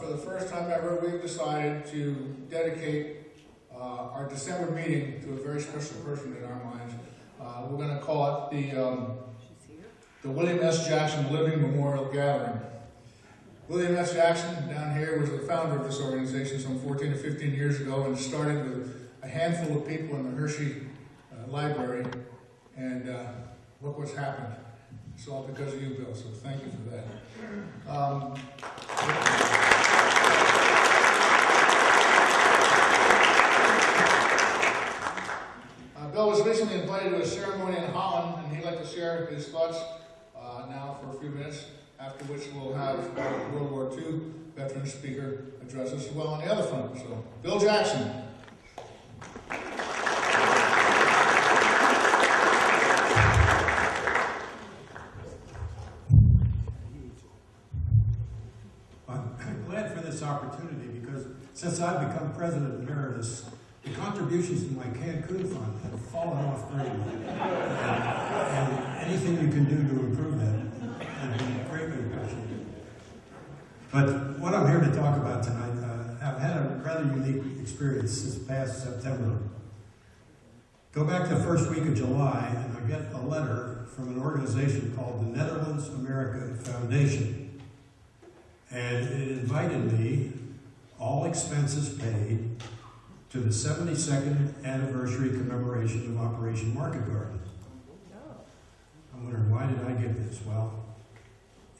for the first time ever, we've decided to dedicate our December meeting to a very special person in our minds. We're going to call it the William S. Jackson Living Memorial Gathering. William S. Jackson, down here, was the founder of this organization some 14 or 15 years ago, and started with a handful of people in the Hershey Library, and look what's happened. It's all because of you, Bill, so thank you for that. Bill was recently invited to a ceremony in Holland, and he'd like to share his thoughts now for a few minutes, after which we'll have World War II veteran speaker address us as well on the other front. So, Bill Jackson. I'm glad for this opportunity because since I've become president emeritus, the contributions to my Cancun fund have fallen off greatly. And anything you can do to improve that would be greatly appreciated. But what I'm here to talk about tonight, I've had a rather unique experience this past September. Go back to the first week of July, and I get a letter from an organization called the Netherlands America Foundation. And it invited me, all expenses paid, to the 72nd anniversary commemoration of Operation Market Garden. I'm wondering, why did I get this? Well,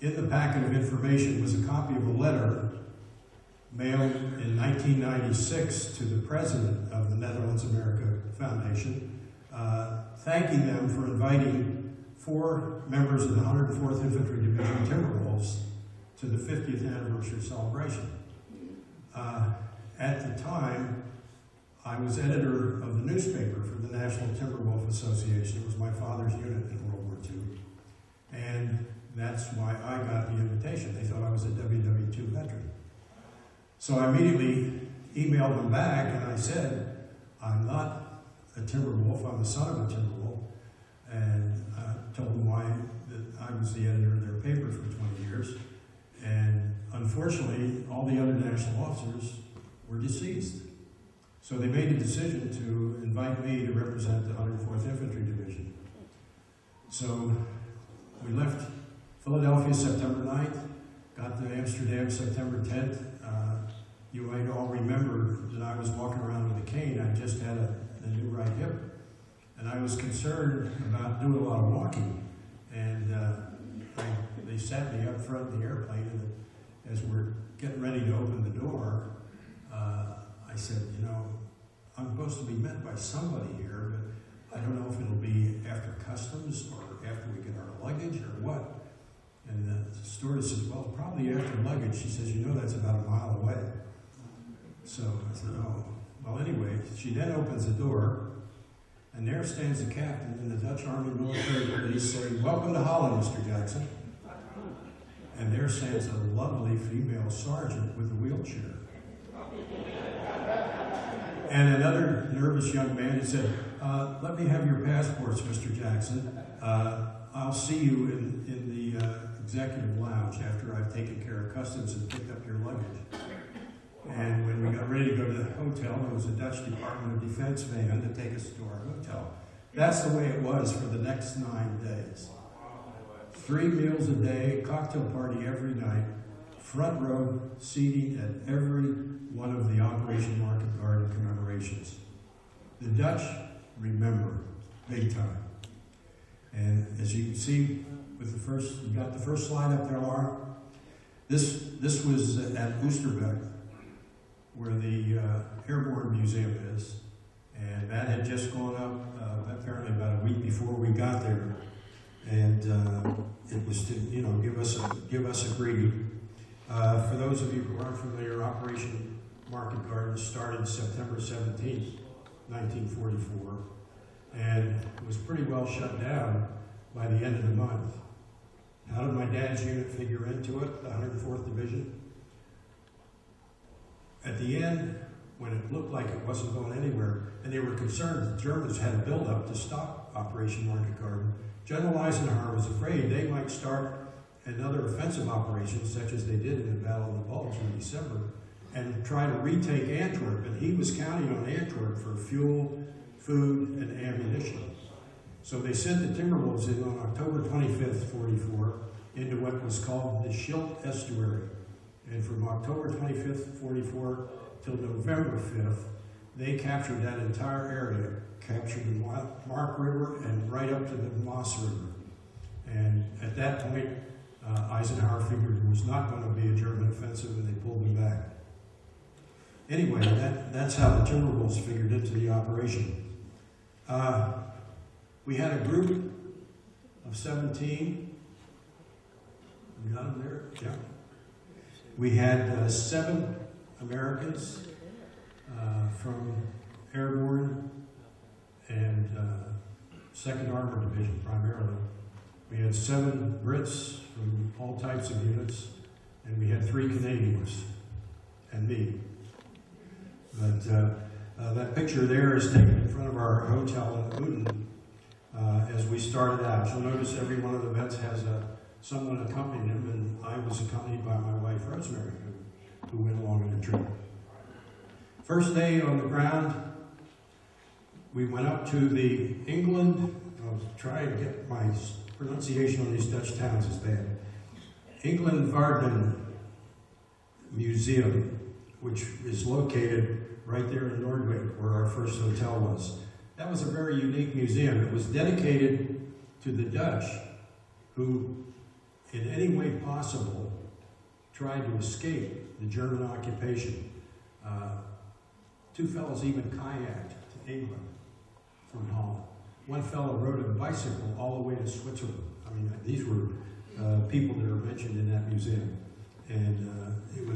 in the packet of information was a copy of a letter mailed in 1996 to the president of the Netherlands America Foundation, thanking them for inviting 4 members of the 104th Infantry Division Timberwolves to the 50th anniversary celebration. At the time, I was editor of the newspaper for the National Timberwolf Association. It was my father's unit in World War II. And that's why I got the invitation. They thought I was a WW2 veteran. So I immediately emailed them back and I said, I'm not a Timberwolf, I'm the son of a Timberwolf. And I told them why that I was the editor of their paper for 20 years. And unfortunately, all the other national officers were deceased. So they made a decision to invite me to represent the 104th Infantry Division. So we left Philadelphia September 9th, got to Amsterdam September 10th. You might all remember that I was walking around with a cane. I just had a new right hip. And I was concerned about doing a lot of walking. And they sat me up front in the airplane, and as we're getting ready to open the door, I said, you know, I'm supposed to be met by somebody here, but I don't know if it'll be after customs or after we get our luggage or what. And the stewardess says, well, probably after luggage. She says, you know, that's about a mile away. So I said, oh. Well, anyway, she then opens the door, and there stands the captain in the Dutch Army Military Police saying, welcome to Holland, Mr. Jackson. And there stands a lovely female sergeant with a wheelchair. And another nervous young man had said, let me have your passports, Mr. Jackson. I'll see you in the executive lounge after I've taken care of customs and picked up your luggage. And when we got ready to go to the hotel, there was a Dutch Department of Defense van to take us to our hotel. That's the way it was for the next 9 days. 3 meals a day, cocktail party every night, front row seating at every one of the Operation Market Garden commemorations. The Dutch remember big time. And as you can see, with the first, you got the first slide up there, Laura. This was at Oosterbeek, where the Airborne Museum is, and that had just gone up apparently about a week before we got there, and it was to give us a greeting. For those of you who aren't familiar, Operation Market Garden started September 17th, 1944, and it was pretty well shut down by the end of the month. How did my dad's unit figure into it, the 104th Division? At the end, when it looked like it wasn't going anywhere, and they were concerned the Germans had a build-up to stop Operation Market Garden, General Eisenhower was afraid they might start and other offensive operations, such as they did in the Battle of the Bulge in December, and try to retake Antwerp. And he was counting on Antwerp for fuel, food, and ammunition. So they sent the Timberwolves in on October 25th, 44, into what was called the Scheldt Estuary. And from October 25th, 44, till November 5th, they captured that entire area, captured the Mark River and right up to the Maas River. And at that point, Eisenhower figured there was not going to be a German offensive, and they pulled them back. Anyway, that's how the Timberwolves figured into the operation. We had a group of 17. You got them there? Yeah. We had 7 Americans from Airborne and 2nd Armored Division primarily. We had 7 Brits from all types of units, and we had 3 Canadians and me. But that picture there is taken in front of our hotel in Uden as we started out. You'll notice every one of the vets has someone accompanying him, and I was accompanied by my wife Rosemary, who went along on the trip. First day on the ground, we went up to the England. I'll try to get my pronunciation on these Dutch towns is bad. England Varden Museum, which is located right there in Noordwijk, where our first hotel was. That was a very unique museum. It was dedicated to the Dutch, who, in any way possible, tried to escape the German occupation. 2 fellows even kayaked to England from Holland. One fellow rode a bicycle all the way to Switzerland. I mean, these were people that are mentioned in that museum. And it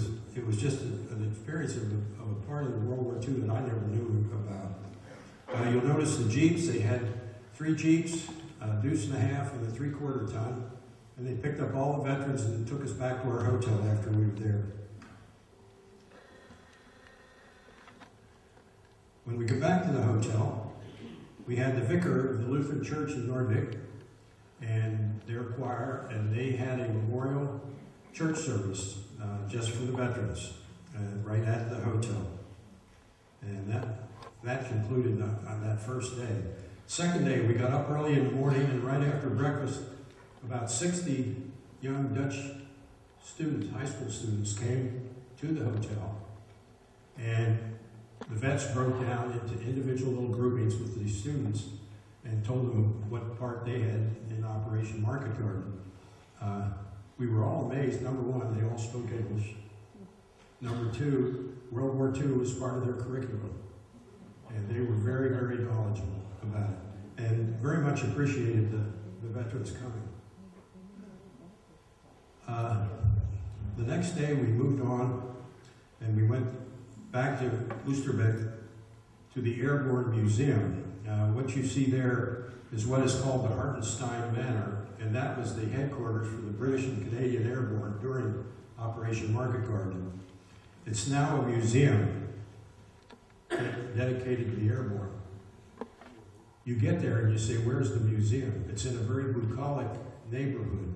was just an experience of a part of the World War II that I never knew about. You'll notice the Jeeps. They had 3 Jeeps, a deuce and a half and a 3/4 ton. And they picked up all the veterans and took us back to our hotel after we were there. When we got back to the hotel, we had the vicar of the Lutheran Church in Noordwijk and their choir, and they had a memorial church service just for the veterans right at the hotel. And that concluded on that first day. Second day, we got up early in the morning, and right after breakfast, about 60 young Dutch students, high school students, came to the hotel. And the vets broke down into individual little groupings with these students and told them what part they had in Operation Market Garden. We were all amazed. Number one, they all spoke English. Number two, World War II was part of their curriculum. And they were very, very knowledgeable about it. And very much appreciated the veterans coming. The next day we moved on and we went back to Oosterbeek to the Airborne Museum. What you see there is what is called the Hartenstein Manor, and that was the headquarters for the British and Canadian Airborne during Operation Market Garden. It's now a museum dedicated to the airborne. You get there and you say, where's the museum? It's in a very bucolic neighborhood,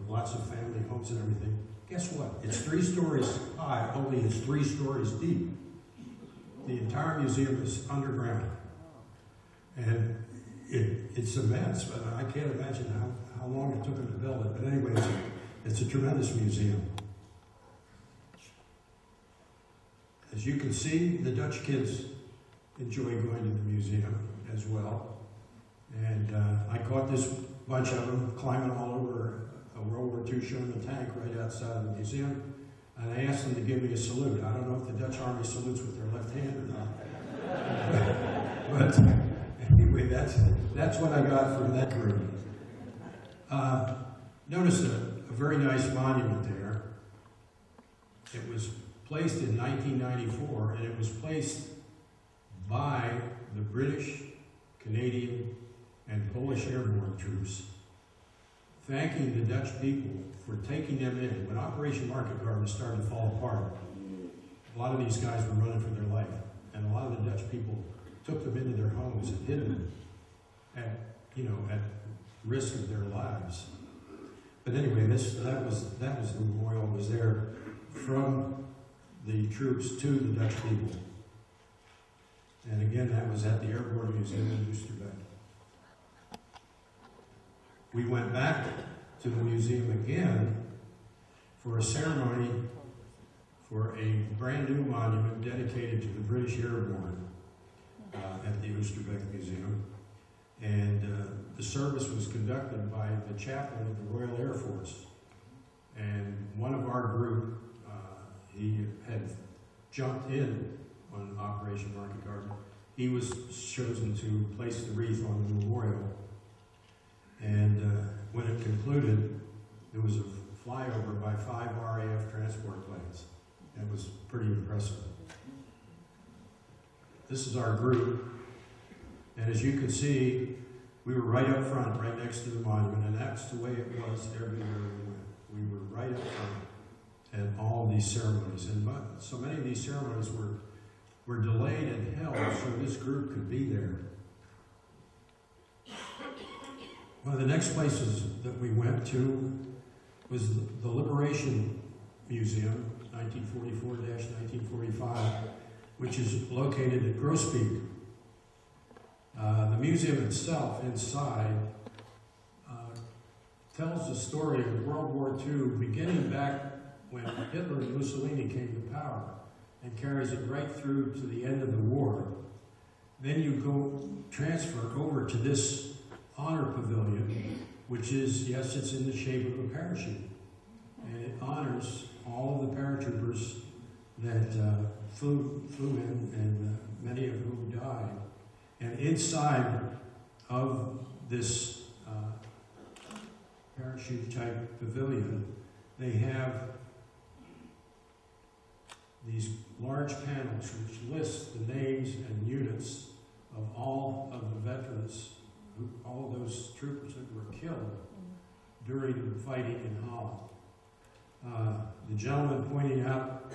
lots of family homes and everything. Guess what? It's 3 stories high, only it's 3 stories deep. The entire museum is underground. And it's immense, but I can't imagine how long it took them to build it. But anyway, it's a tremendous museum. As you can see, the Dutch kids enjoy going to the museum as well. And I caught this bunch of them climbing all over a World War II Sherman tank right outside of the museum. And I asked them to give me a salute. I don't know if the Dutch Army salutes with their left hand or not. But anyway, that's what I got from that group. Notice a very nice monument there. It was placed in 1994, and it was placed by the British, Canadian, and Polish airborne troops, thanking the Dutch people for taking them in. When Operation Market Garden started to fall apart, a lot of these guys were running for their life, and a lot of the Dutch people took them into their homes and hid them at risk of their lives. But anyway, that was the memorial. It was there from the troops to the Dutch people. And again, that was at the Airborne Museum in Oosterbeek. We went back to the museum again for a ceremony for a brand new monument dedicated to the British Airborne at the Oosterbeek Museum. And the service was conducted by the chaplain of the Royal Air Force. And one of our group, he had jumped in on Operation Market Garden. He was chosen to place the wreath on the memorial. And when it concluded, there was a flyover by 5 RAF transport planes. It was pretty impressive. This is our group. And as you can see, we were right up front, right next to the monument, and that's the way it was everywhere we went. We were right up front at all of these ceremonies. And so many of these ceremonies were delayed and held so this group could be there. One of the next places that we went to was the Liberation Museum, 1944-1945, which is located at Groesbeek. The museum itself, inside, tells the story of World War II, beginning back when Hitler and Mussolini came to power, and carries it right through to the end of the war. Then you go transfer over to this honor pavilion, which is, yes, it's in the shape of a parachute. And it honors all of the paratroopers that flew in, and many of whom died. And inside of this parachute-type pavilion, they have these large panels which list the names and units of all of the veterans, all of those troopers that were killed during fighting in Holland. The gentleman pointing out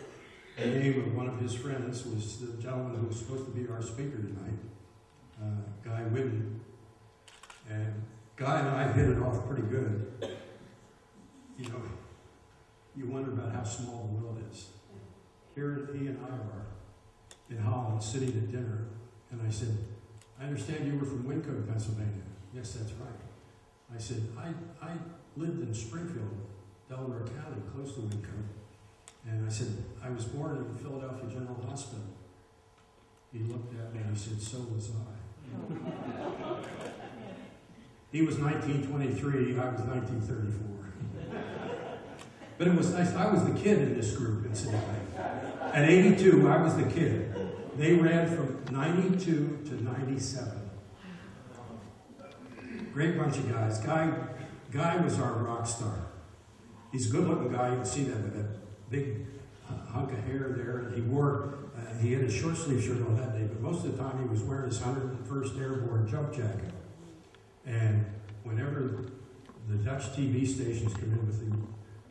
the name of one of his friends was the gentleman who was supposed to be our speaker tonight, Guy Whidden. And Guy and I hit it off pretty good. You know, you wonder about how small the world is. Here he and I are in Holland sitting at dinner, and I said, I understand you were from Wyncote, Pennsylvania. Yes, that's right. I said, I lived in Springfield, Delaware County, close to Wyncote. And I said, I was born in Philadelphia General Hospital. He looked at me and he said, so was I. He was 1923, I was 1934. But it was nice. I was the kid in this group, incidentally. At 82, I was the kid. They ran from 92 to 97. Great bunch of guys. Guy was our rock star. He's a good-looking guy. You can see that with that big hunk of hair there. And he had a short sleeve shirt on that day, but most of the time he was wearing his 101st Airborne jump jacket. And whenever the Dutch TV stations come in with the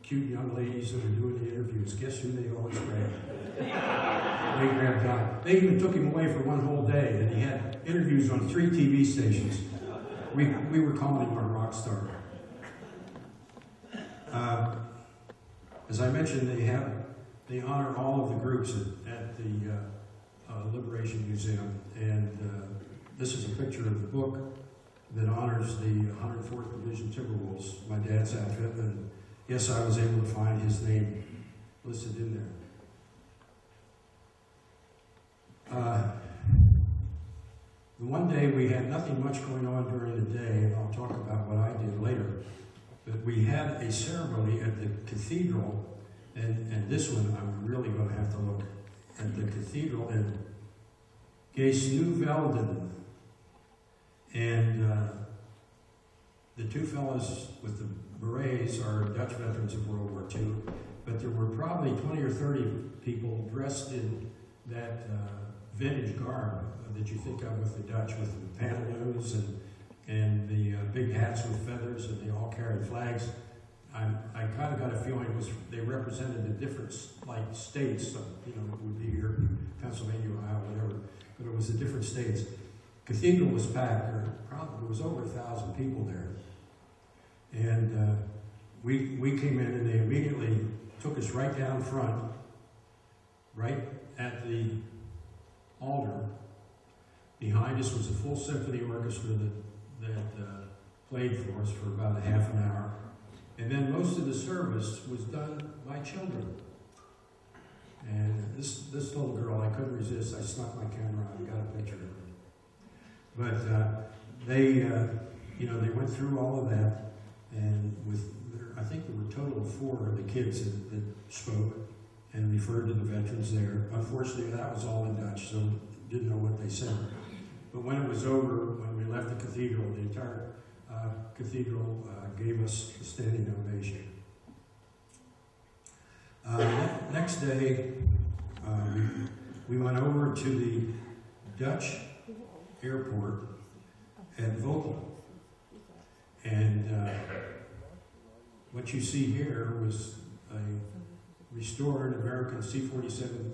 cute young ladies that are doing the interviews, guess who they always grab? They grabbed Guy. They even took him away for one whole day, and he had interviews on 3 TV stations. We were calling him our rock star. As I mentioned, they honor all of the groups at the Liberation Museum, and this is a picture of the book that honors the 104th Division Timberwolves, my dad's outfit, and yes, I was able to find his name listed in there. The one day we had nothing much going on during the day, and I'll talk about what I did later, but we had a ceremony at the cathedral, and this one I'm really going to have to look at, the cathedral in Geesnuvelden. And the 2 fellows with the berets are Dutch veterans of World War II, but there were probably 20 or 30 people dressed in that vintage garb that you think of with the Dutch, with the pantaloons and the big hats with feathers, and they all carried flags. I kind of got a feeling they represented the different states, so, it would be here, Pennsylvania, Ohio, whatever, but it was the different states. Cathedral was packed. There was over 1,000 people there. And we came in and they immediately took us right down front, right at the altar. Behind us was a full symphony orchestra that played for us for about a half an hour. And then most of the service was done by children. And this little girl, I couldn't resist. I snuck my camera out and got a picture of her. But they went through all of that, and I think there were a total of 4 of the kids that spoke and referred to the veterans there. Unfortunately, that was all in Dutch, so didn't know what they said. But when it was over, when we left the cathedral, the entire cathedral gave us a standing ovation. Next day, we went over to the Dutch airport at Vogelm. And what you see here was a restored American C-47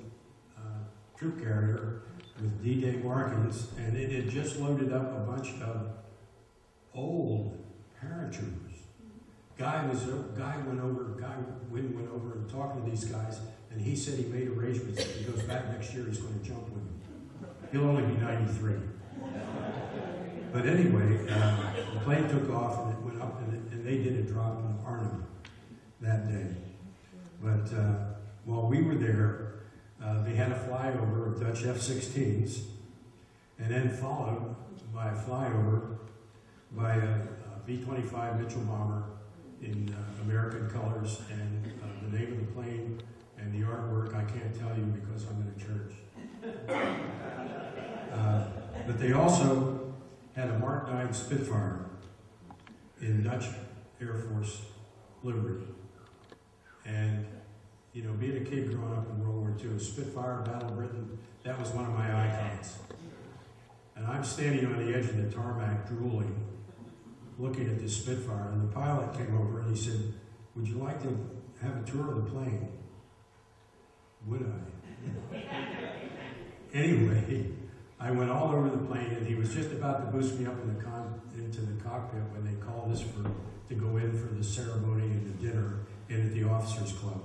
troop carrier with D-Day markings, and it had just loaded up a bunch of old paratroopers. Guy went over and talking to these guys, and he said he made arrangements. If he goes back next year, he's going to jump with him. He'll only be 93. But anyway, the plane took off and it went up, and they did a drop in Arnhem that day. But while we were there, they had a flyover of Dutch F-16s, and then followed by a flyover by a B-25 Mitchell bomber in American colors, and the name of the plane and the artwork I can't tell you because I'm in a church. But they also had a Mark 9 Spitfire in Dutch Air Force livery. And, you know, being a kid growing up in World War II, Spitfire, Battle of Britain, that was one of my icons. And I'm standing on the edge of the tarmac drooling, looking at this Spitfire, and the pilot came over and he said, "Would you like to have a tour of the plane?" Would I? Anyway, I went all over the plane, and he was just about to boost me up into the cockpit when they called us to go in for the ceremony and the dinner in at the officers' club.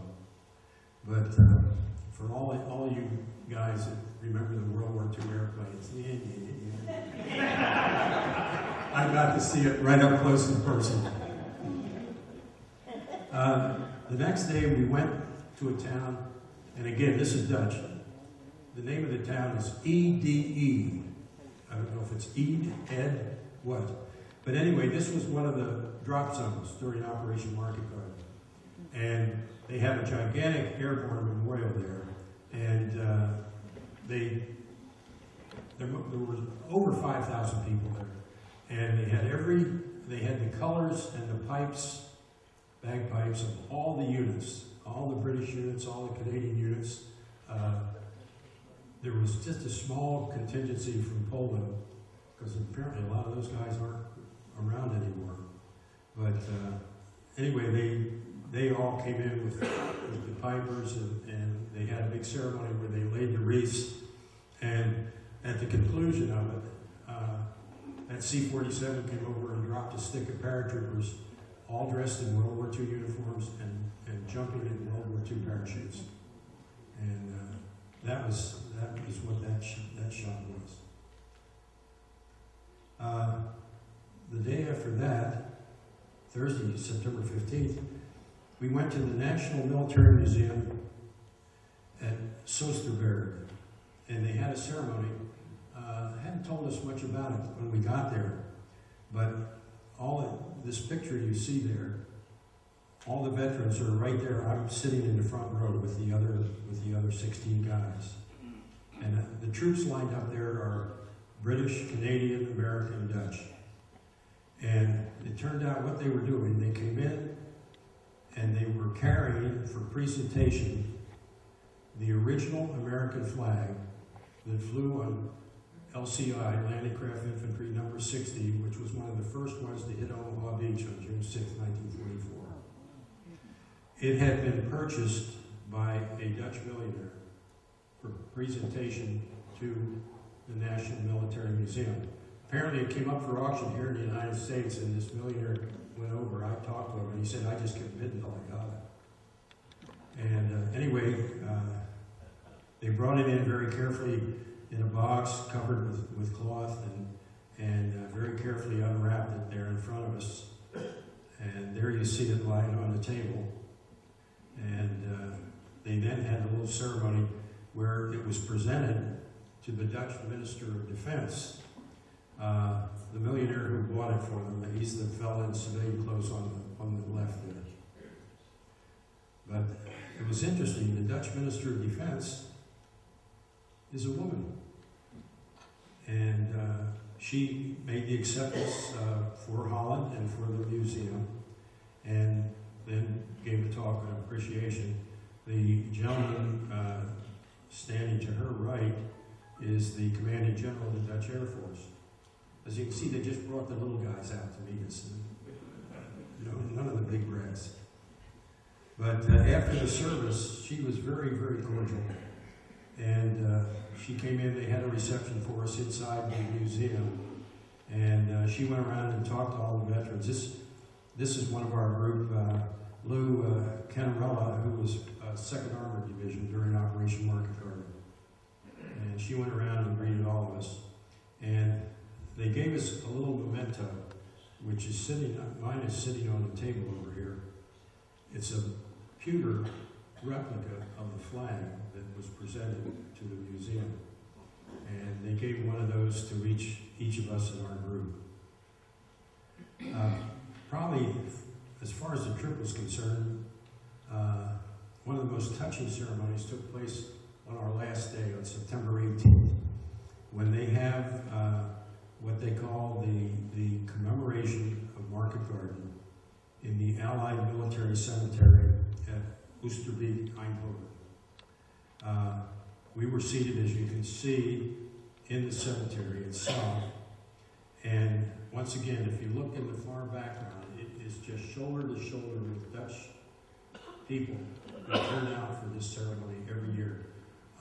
But for all you guys that remember the World War II airplanes, I got to see it right up close in person. The next day we went to a town, and again, this is Dutch. The name of the town is EDE. I don't know if it's Ed, what. But anyway, this was one of the drop zones during Operation Market Garden. And they have a gigantic airborne memorial there. And there were over 5,000 people there. And they had the colors and the pipes, bagpipes of all the units, all the British units, all the Canadian units. There was just a small contingency from Poland, because apparently a lot of those guys aren't around anymore. But anyway, they all came in with the pipers, and they had a big ceremony where they laid the wreaths. And at the conclusion of it, that C-47 came over and dropped a stick of paratroopers, all dressed in World War II uniforms and jumping in World War II parachutes. And that was what that shot was. The day after that, Thursday, September 15th, we went to the National Military Museum at Soesterberg, and they had a ceremony. Hadn't told us much about it when we got there, but this picture you see there, all the veterans are right there. I'm sitting in the front row with the other 16 guys. And the troops lined up there are British, Canadian, American, Dutch. And it turned out what they were doing, they came in and they were carrying for presentation the original American flag that flew on LCI, Landing Craft Infantry number 60, which was one of the first ones to hit Omaha Beach on June 6, 1944. It had been purchased by a Dutch millionaire for presentation to the National Military Museum. Apparently it came up for auction here in the United States, and this millionaire went over, I talked to him, and he said, I just kept bidding until I got it. And anyway, they brought it in very carefully in a box covered with cloth, and very carefully unwrapped it there in front of us. And there you see it lying on the table. And they then had a little ceremony where it was presented to the Dutch Minister of Defense, the millionaire who bought it for them. He's the fellow in civilian clothes on the left there. But it was interesting, the Dutch Minister of Defense is a woman. And she made the acceptance for Holland and for the museum, and then gave a talk of appreciation. The gentleman standing to her right is the Commanding General of the Dutch Air Force. As you can see, they just brought the little guys out to meet us. None of the big brass. But after the service, she was very, very cordial. And she came in, they had a reception for us inside the museum. And she went around and talked to all the veterans. This is one of our group, Lou Canarella, who was 2nd Armored Division during Operation Market Garden. And she went around and greeted all of us. And they gave us a little memento, which is mine is sitting on the table over here. It's a pewter replica of the flag that was presented to the museum. And they gave one of those to each of us in our group. Probably, as far as the trip was concerned, one of the most touching ceremonies took place on our last day, on September 18th, when they have what they call the commemoration of Market Garden in the Allied Military Cemetery at Oosterbeek, Eindhoven. We were seated, as you can see, in the cemetery itself. And once again, if you look in the far background, it is just shoulder to shoulder with Dutch people who turn out for this ceremony every year.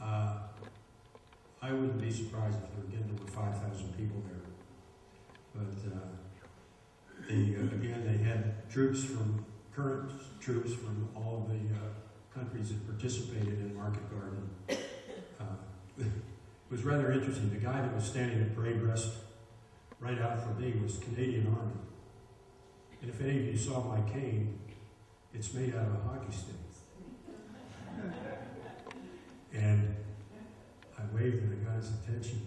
I wouldn't be surprised if there were getting over 5,000 people there. But again, they had current troops from all of the countries that participated in Market Garden. It was rather interesting. The guy that was standing at parade rest right out for me was Canadian Army. And if any of you saw my cane, it's made out of a hockey stick. And I waved and I got his attention.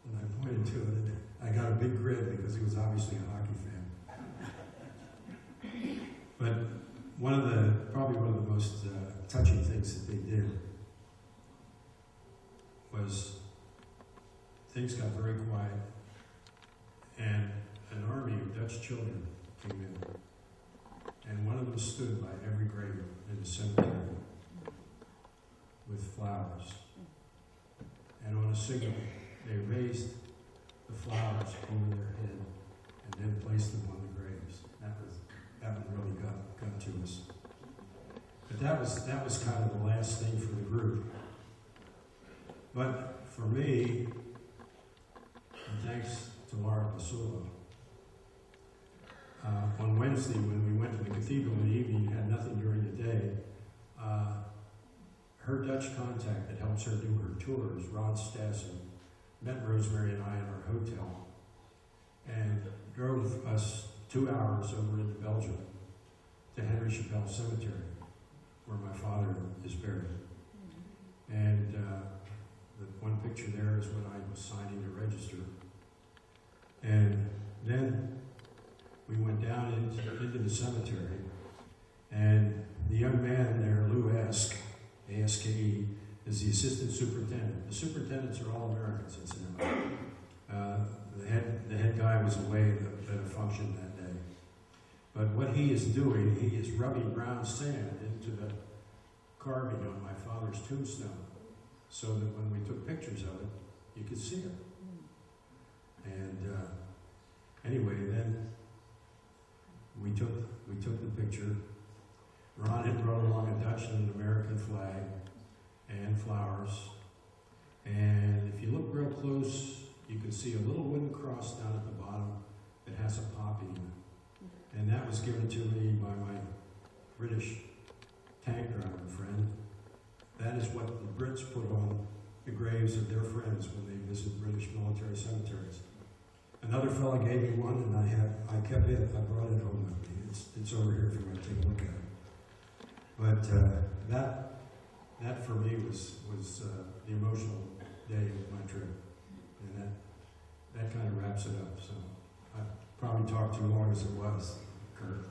And I pointed to it, and I got a big grin because he was obviously a hockey fan. But probably one of the most touching things that they did was things got very quiet, and an army of Dutch children came in, and one of them stood by every grave in the cemetery with flowers. And on a signal, they raised the flowers over their head and then placed them on the graves. That one really got to us. But that was kind of the last thing for the group. But for me, and thanks to Laura Pasula, on Wednesday when we went to the cathedral in the evening, had nothing during the day, her Dutch contact that helps her do her tours, Ron Stassen, met Rosemary and I at our hotel and drove us 2 hours over into Belgium to Henry Chappelle Cemetery, where my father is buried. And the one picture there is when I was signing to register. And then we went down into the cemetery, and the young man in there, Lou Aske, A-S-K-E, is the assistant superintendent. The superintendents are all Americans, incidentally. The head guy was away at a function that day. But what he is doing, he is rubbing brown sand into the carving on my father's tombstone, so that when we took pictures of it, you could see it. And anyway, then we took the picture. Ron had brought along a Dutch and an American flag and flowers. And if you look real close, you can see a little wooden cross down at the bottom that has a poppy in it. And that was given to me by my British tank driver friend. That is what the Brits put on the graves of their friends when they visit British military cemeteries. Another fella gave me one, and I kept it. I brought it home with me. It's over here if you want to take a look at it. But that for me was the emotional day of my trip, and that kind of wraps it up. So I probably talked too long as it was, Kurt.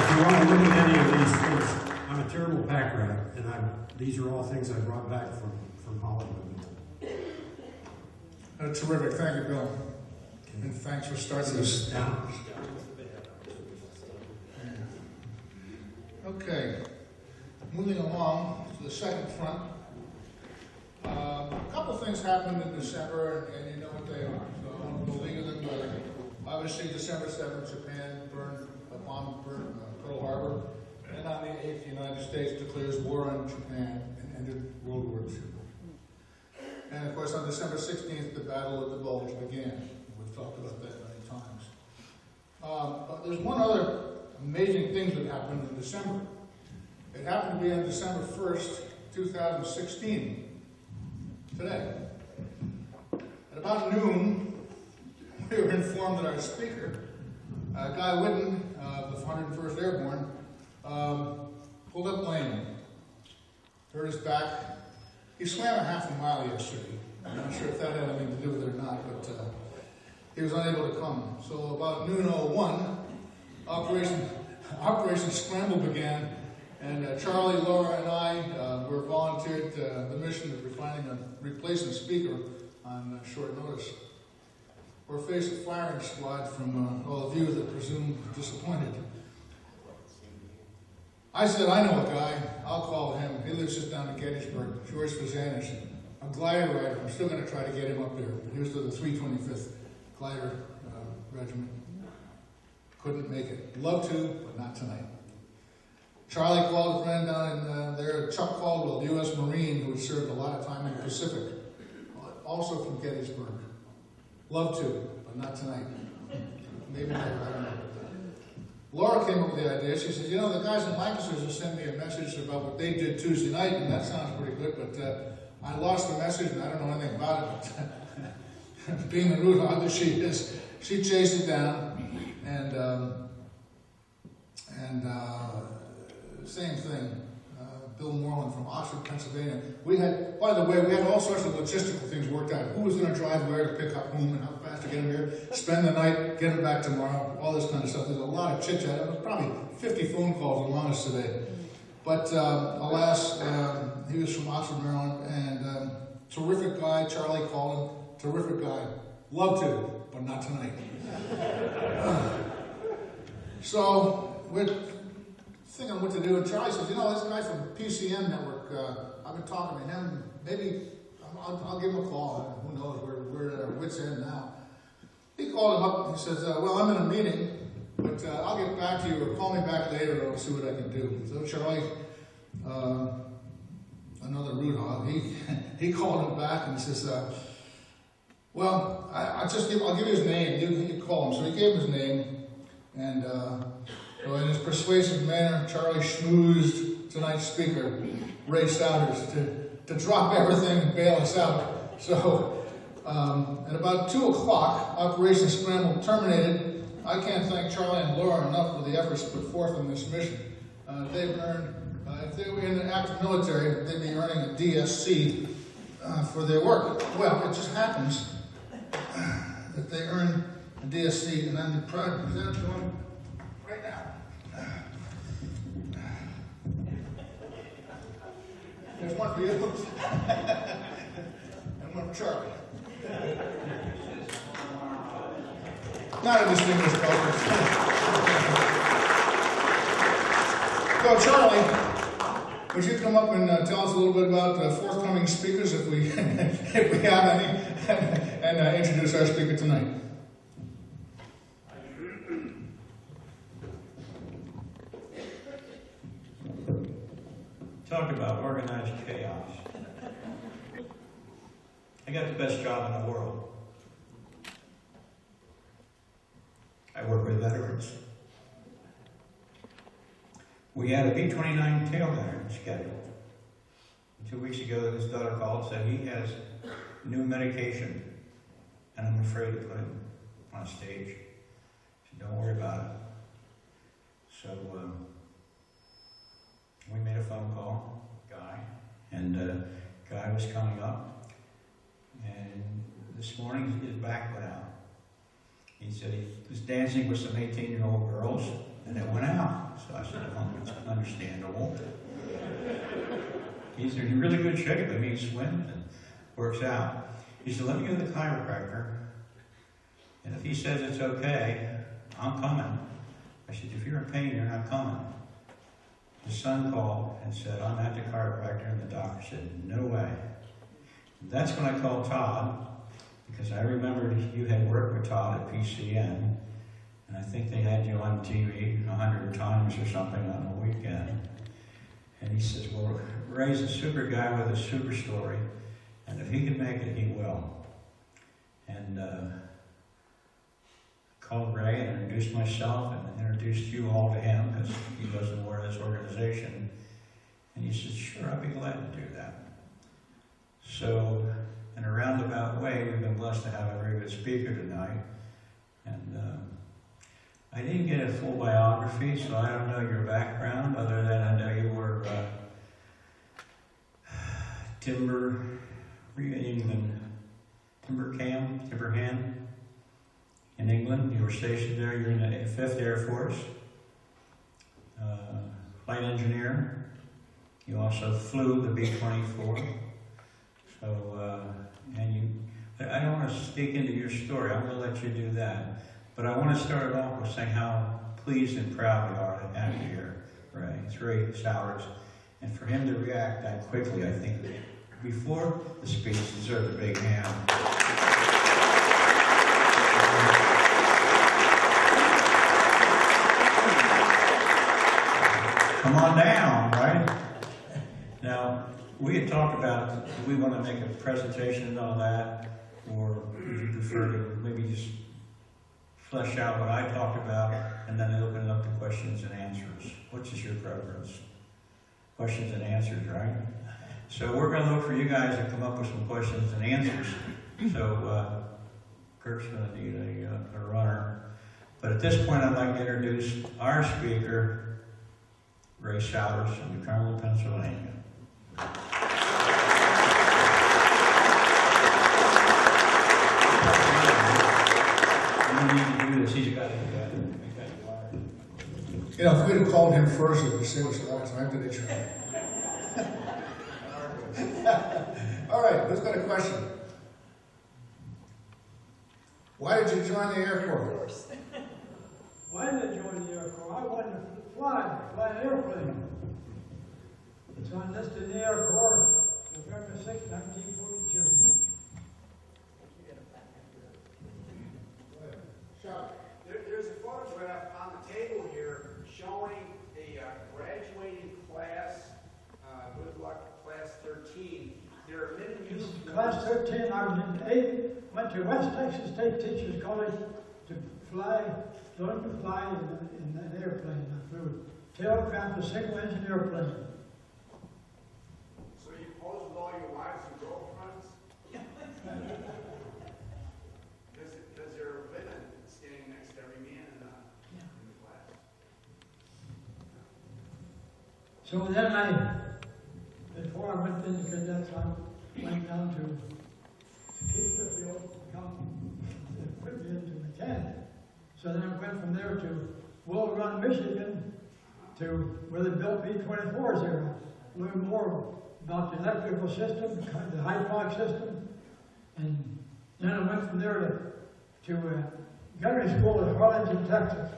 If you want to look at any of these things, I'm a terrible pack rat, and these are all things I brought back from Hollywood. Terrific, thank you, Bill. Okay. And thanks for starting this down. Okay, moving along to the second front. A couple things happened in December, and you know what they are. So I won't believe them, but obviously December 7th, Japan burned Pearl Harbor, and on the 8th, the United States declares war on Japan and ended World War II. And of course, on December 16th, the Battle of the Bulge began. We've talked about that many times. But there's one other amazing thing that happened in December. It happened to be on December 1st, 2016, today. At about noon, we were informed that our speaker, Guy Whitten, of the 101st Airborne, pulled up lame, hurt his back. He swam a half a mile yesterday. I'm not sure if that had anything to do with it or not, but he was unable to come. So about noon 01, Operation Scramble began, and Charlie, Laura, and I were volunteered the mission of finding a replacement speaker on short notice. We're faced a firing squad from all of you that presume disappointed. I said, I know a guy, I'll call him. He lives just down in Gettysburg, George Fazanish, a glider rider. I'm still going to try to get him up there. But he was to the 325th Glider Regiment. Couldn't make it. Love to, but not tonight. Charlie called a friend down in there, Chuck Caldwell, the U.S. Marine, who had served a lot of time in the Pacific, also from Gettysburg. Love to, but not tonight. Maybe never, I don't know. Laura came up with the idea. She said, you know, the guys in Lancaster just sent me a message about what they did Tuesday night, and that sounds pretty good, but I lost the message, and I don't know anything about it. But being the rude hog that she is, she chased it down, and same thing. Bill Moreland from Oxford, Pennsylvania. We had, by the way, we had all sorts of logistical things worked out. Who was going to drive where to pick up whom and how fast to get him here, spend the night, get him back tomorrow, all this kind of stuff. There's a lot of chit-chat. There was probably 50 phone calls along us today. But alas, he was from Oxford, Maryland, and terrific guy. Charlie called him. Terrific guy. Love to, but not tonight. So we're thinking what to do, and Charlie says, you know, this guy from PCN Network, I've been talking to him, maybe I'll give him a call. Who knows, we're at our wit's end now. He called him up and he says, well, I'm in a meeting, but I'll get back to you, or call me back later, and I'll see what I can do. So Charlie, another rude hog, he called him back and he says, well, I'll give you his name, you call him. So he gave him his name, and so in his persuasive manner, Charlie schmoozed tonight's speaker, Ray Sauders, to drop everything and bail us out. So at about 2 o'clock, Operation Scramble terminated. I can't thank Charlie and Laura enough for the efforts put forth in this mission. They've earned, if they were in the active military, they'd be earning a DSC for their work. Well, it just happens that they earn a DSC, and I'm proud to present it to them right now. There's one for you, and one for Charlie. Not a distinguished culture. So, Charlie, would you come up and tell us a little bit about forthcoming speakers, if we if we have any, and introduce our speaker tonight? Talk about organized chaos. I got the best job in the world. I work with veterans. We had a B-29 tail gunner scheduled. 2 weeks ago, his daughter called and said he has new medication, and I'm afraid to put him on stage. She said, don't worry about it. So we made a phone call, Guy, and Guy was coming up, and this morning his back went out. He said he was dancing with some 18-year-old girls, and it went out. So I said, well, it's understandable. He's in really good shape. I mean, he swims and works out. He said, let me go to the chiropractor, and if he says it's okay, I'm coming. I said, if you're in pain, you're not coming. His son called and said, I'm at the chiropractor, and the doctor said, no way. That's when I called Todd, because I remembered you had worked with Todd at PCN, and I think they had you on TV 100 times or something on the weekend. And he says, well, Ray's a super guy with a super story, and if he can make it, he will. And called Ray and introduced myself and introduced you all to him, because he wasn't aware of this organization. And he said, sure, I'd be glad to do that. So, in a roundabout way, we've been blessed to have a very good speaker tonight. And I didn't get a full biography, so I don't know your background, other than I know you were timber hand in England. You were stationed there. You're in the 5th Air Force, flight engineer. You also flew the B-24. So, I don't want to speak into your story. I'm going to let you do that. But I want to start off with saying how pleased and proud we are to have you here, Ray. It's Ray Sauders. And for him to react that quickly, I think, before the speech, deserved a big hand. Come on down, right? Now, we had talked about, do we want to make a presentation and all that, or would you prefer to maybe just flesh out what I talked about and then open it up to questions and answers? Which is your preference? Questions and answers, right? So we're going to look for you guys to come up with some questions and answers. So Kirk's going to need a runner. But at this point, I'd like to introduce our speaker, Ray Sauders from Cumberland, Pennsylvania. You need to do this. He's got to do that. You know, if we'd have called him first, it would save us a lot of time today, Charlie. All right, who's got a question? Why did you join the Air Corps? Why did I join the Air Corps? I wanted to fly an airplane. So I enlisted in the Air Corps November 6, 1942. There's a photograph on the table here showing the graduating class, good luck, class 13. There are many uniforms. Class 13, I was in 8, went to West Texas State Teachers College to fly, learn to fly in an airplane. I flew tailcraft, a single engine airplane. So you pose with all your wives and girlfriends? Because there are women standing next to every man in the class. So then before I went into cadets, I went down to Petersfield, they put me into mechanic. So then I went from there to Will Run, Michigan, to where they built B-24s there. Learned more about the electrical system, the hydraulic system, and then I went from there to gunnery school in Harlingen, Texas.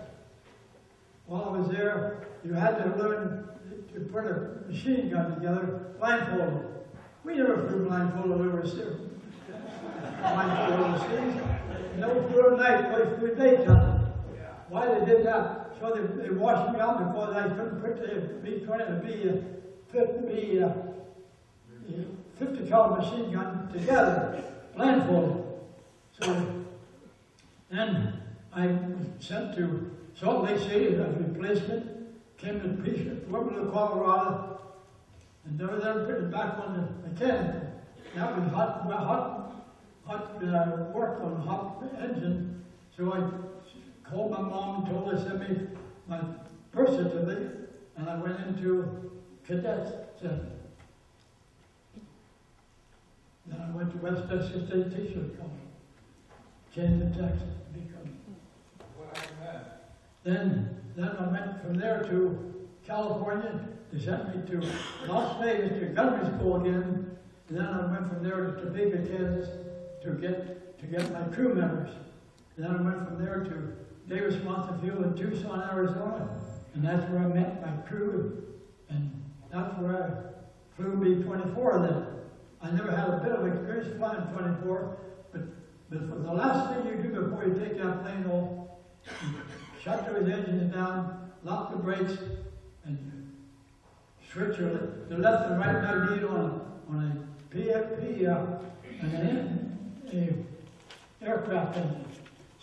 While I was there, you had to learn to put a machine gun together, blindfolded. We never flew blindfolded overseas. Blindfolded overseas. No flew at night, we flew daytime. Why they did that? So they washed me out because I couldn't put the B-50 caliber machine gun together. blindfolded. So then I was sent to Salt Lake City as a replacement, came to Pueblo, Colorado, and there was then back on the mechanical. That was hot work on hot engine. So I called my mom and told her to send me my birth certificate, and I went into cadet center. Then I went to West Texas State Teacher College, came to Texas to become. What happened Then I went from there to California. They sent me to Las Vegas to gunnery school again. And then I went from there to Topeka, Kansas to get my crew members. And then I went from there to Davis Montefiore in Tucson, Arizona. And that's where I met my crew. And that's where I flew B-24 then. I never had a bit of experience flying 24, but for the last thing you do before you take that plane off, you shut those engines down, lock the brakes, and switch the left and right magnet on a PFP an aircraft engine.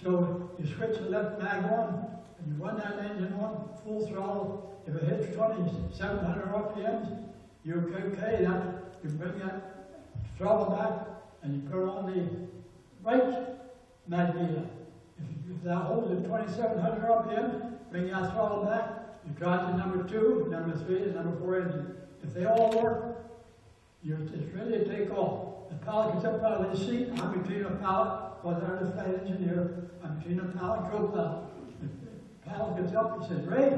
So you switch the left mag on, and you run that engine on full throttle. If it hits 2,700 RPMs, you're okay. You bring that throttle back, and you put on the right magnet. If that holds at 2,700 RPM, bring that throttle back. You drive to number 2, number 3, and number 4 engine. If they all work, it's ready to take off. The pilot gets up out of his seat. I'm between a pilot, because I'm the flight engineer. I'm between a pilot and co-pilot. The pilot gets up and says, "Ray,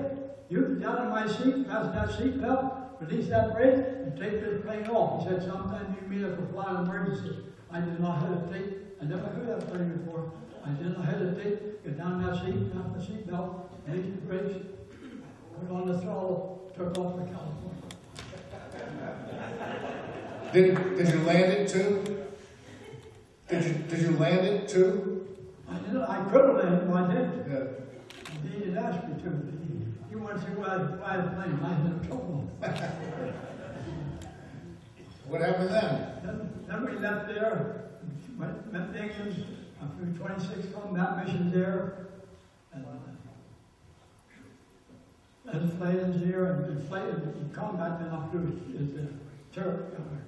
you get down in my seat, fasten that seat belt, release that brake, and take this plane off." He said, "Sometime you meet us for flying emergency." I did not hesitate. I never heard that plane before. I did not hesitate. Get down that seat, fasten the seat belt, release the brakes, put on the throttle, took off for California. Did you land it too? Did you land it too? I could have landed, but I didn't. Yeah. He didn't ask me to. He wanted to see why the plane. I had no trouble. What happened then? Then we left there, met the England, I flew 26 combat missions there, and as a flight engineer and flight in combat, then I flew as the turret gunner.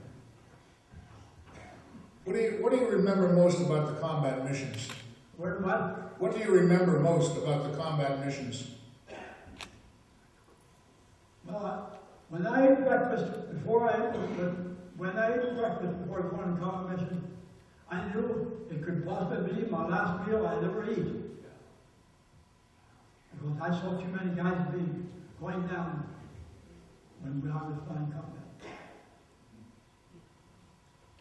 What do you remember most about the combat missions? What? What do you remember most about the combat missions? Well, when I ate breakfast before going on combat mission, I knew it could possibly be my last meal I'd ever eat. Because I saw too many guys going down when I was flying combat.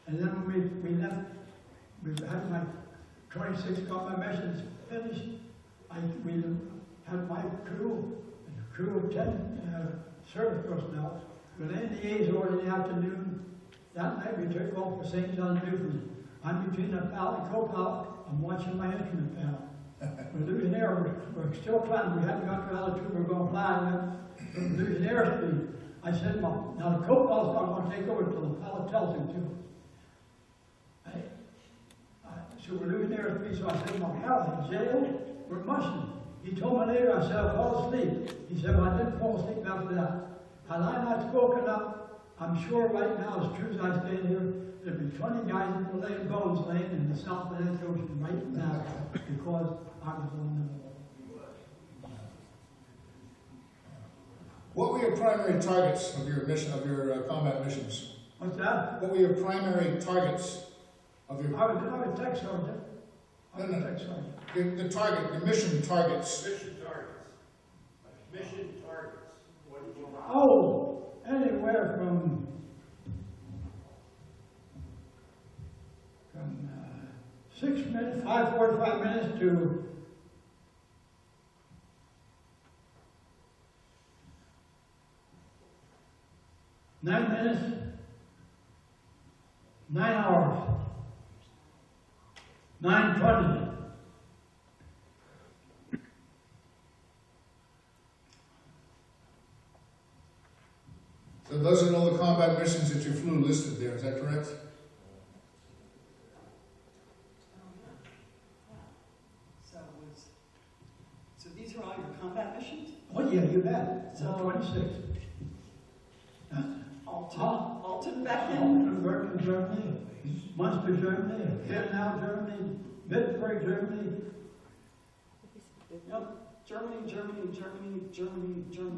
And then when we left, we had my 26 combat missions finished. We had my crew, a crew of 10 service personnel. We landed the Azores in the afternoon. That night we took off for St. John's, Newfoundland. I'm between the pilot and co-pilot. I'm watching my instrument panel. We're losing air. We're still climbing. We haven't got to altitude. We're going to fly. We're losing airspeed. I said, "Mom, now the co-pilot's not going to take over until the pilot tells him to." So we're losing airspeed. So I said, "Mom, Hal, in jail? We're mushing." He told me later, I said, "I fell asleep." He said, "Well, I didn't fall asleep after that." Had I not spoken up, I'm sure right now, as true as I stand here, there'd be 20 guys in the bones laying in the South Atlantic Ocean right now because I was on the wall. What were your primary targets of your mission, of your combat missions? What's that? What were your primary targets of your? I was tech sergeant. The target, the mission targets. Mission targets. Mission targets. What do you want? Oh, anywhere from 6 minutes, 45 minutes to 9 minutes, 9 hours, 9:20. So those are all the combat missions that you flew listed there, is that correct? These are all your combat missions? Oh, yeah, you bet. So 26. Alton back then? Alton, Berkeley, Germany, Munster, Germany, Hanau, Germany, Wittenberg, Germany. Yep, Germany.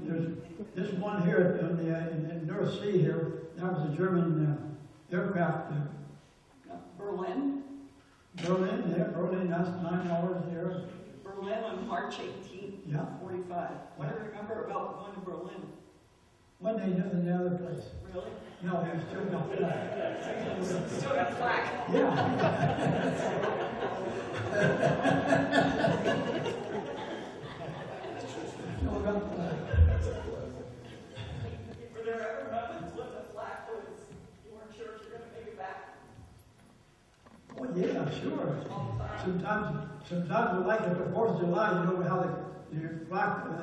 There's this one here in the North Sea here. That was a German aircraft. Berlin. Berlin, that's 9 hours there. Berlin on March 18th, Yeah. 45. What do you remember about going to Berlin? One day in the other place. Really? No, there's still no flag. Still got flag. Still got flag. Were there ever moments when the flag was, you weren't sure if you were going to make it back? Oh, yeah, sure. All the time? Sometimes like at the 4th of July, you know how the flag comes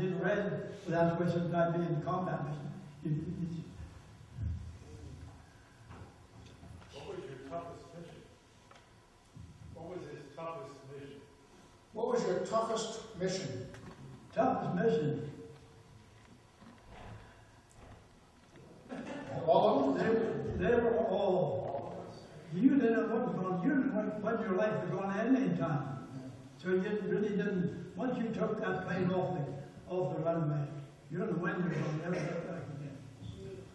in red, so that's where sometimes be in combat mission. What was your toughest mission? What was his toughest mission? What was your toughest mission? Toughest mission. All of them? They were all. You didn't know what was going. You didn't know what your life was going to end anytime. So you really didn't. Once you took that plane off the runway, you don't know when you're going to ever get back again.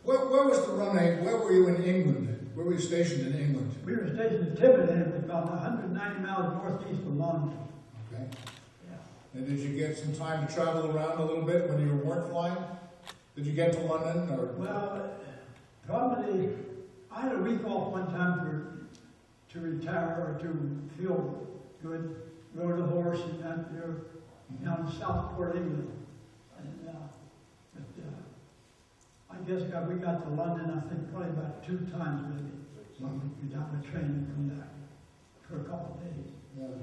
Where was the runway? Where were you in England? Where were you stationed in England? We were stationed in Tiverton, about 190 miles northeast of London. Okay. Yeah. And did you get some time to travel around a little bit when you weren't flying? Did you get to London or? Well, probably I had a week off one time to retire or to feel good. Rode a horse and that there down in Southport, England. And, I guess we got to London, I think probably about 2 times maybe. We got on a train and come back for a couple of days. Yeah.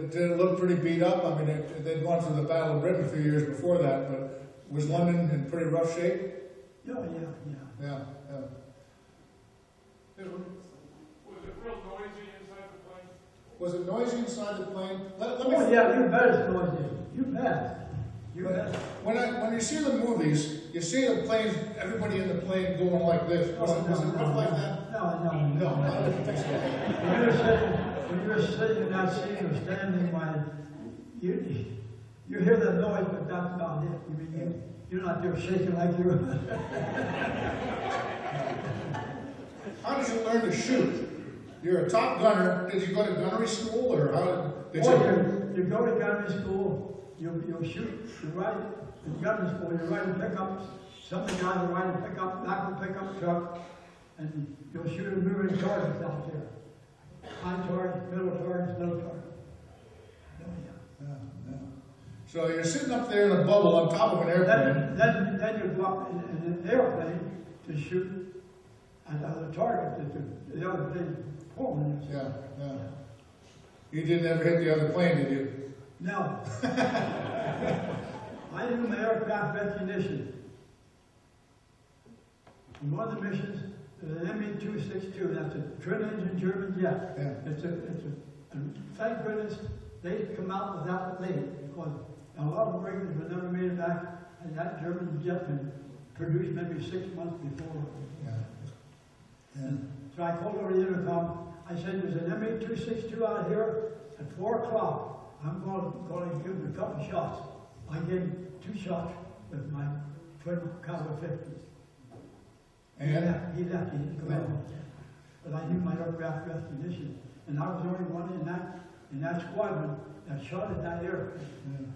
Did it look pretty beat up? I mean, they'd gone through the Battle of Britain a few years before that, but was London in pretty rough shape? Oh, yeah. Yeah. Was it real noisy inside the plane? Was it noisy inside the plane? Let me. Oh, yeah, you bet it's noisy. You bet. You bet. When you see the movies, you see the planes, everybody in the plane going like this. Was it rough like that? No. No, I don't think so. When you're sitting in that seat or standing by, you hear the noise, but that's about it. You mean, you're not there shaking like you're. How did you learn to shoot? You're a top gunner. Did you go to gunnery school or how did You go to gunnery school, you'll shoot, you ride in gunnery school, you ride a pickup, some of the guys will ride a pickup, back of a pickup truck, and you'll shoot a moving targets out there. High targets, middle targets, low targets. Yeah. So you're sitting up there in a bubble on top of an airplane. Then you go up in an airplane to shoot at other targets, the other big Pullman. Yeah. You didn't ever hit the other plane, did you? No. I do my aircraft recognition. In one of the missions, there's an ME-262, that's a twin-engine German jet. Yeah. Thank goodness they come out without the plane, because a lot of Americans would never made it back, and that German jet been produced maybe 6 months before. Yeah. So I called over the intercom. I said, there's an ME-262 out here at 4 o'clock. I'm going to give him a couple shots. I gave him 2 shots with my twin caliber 50s. And? He left. He didn't come in. But I knew my aircraft recognition. And I was the only one in that squadron that shot at that airplane.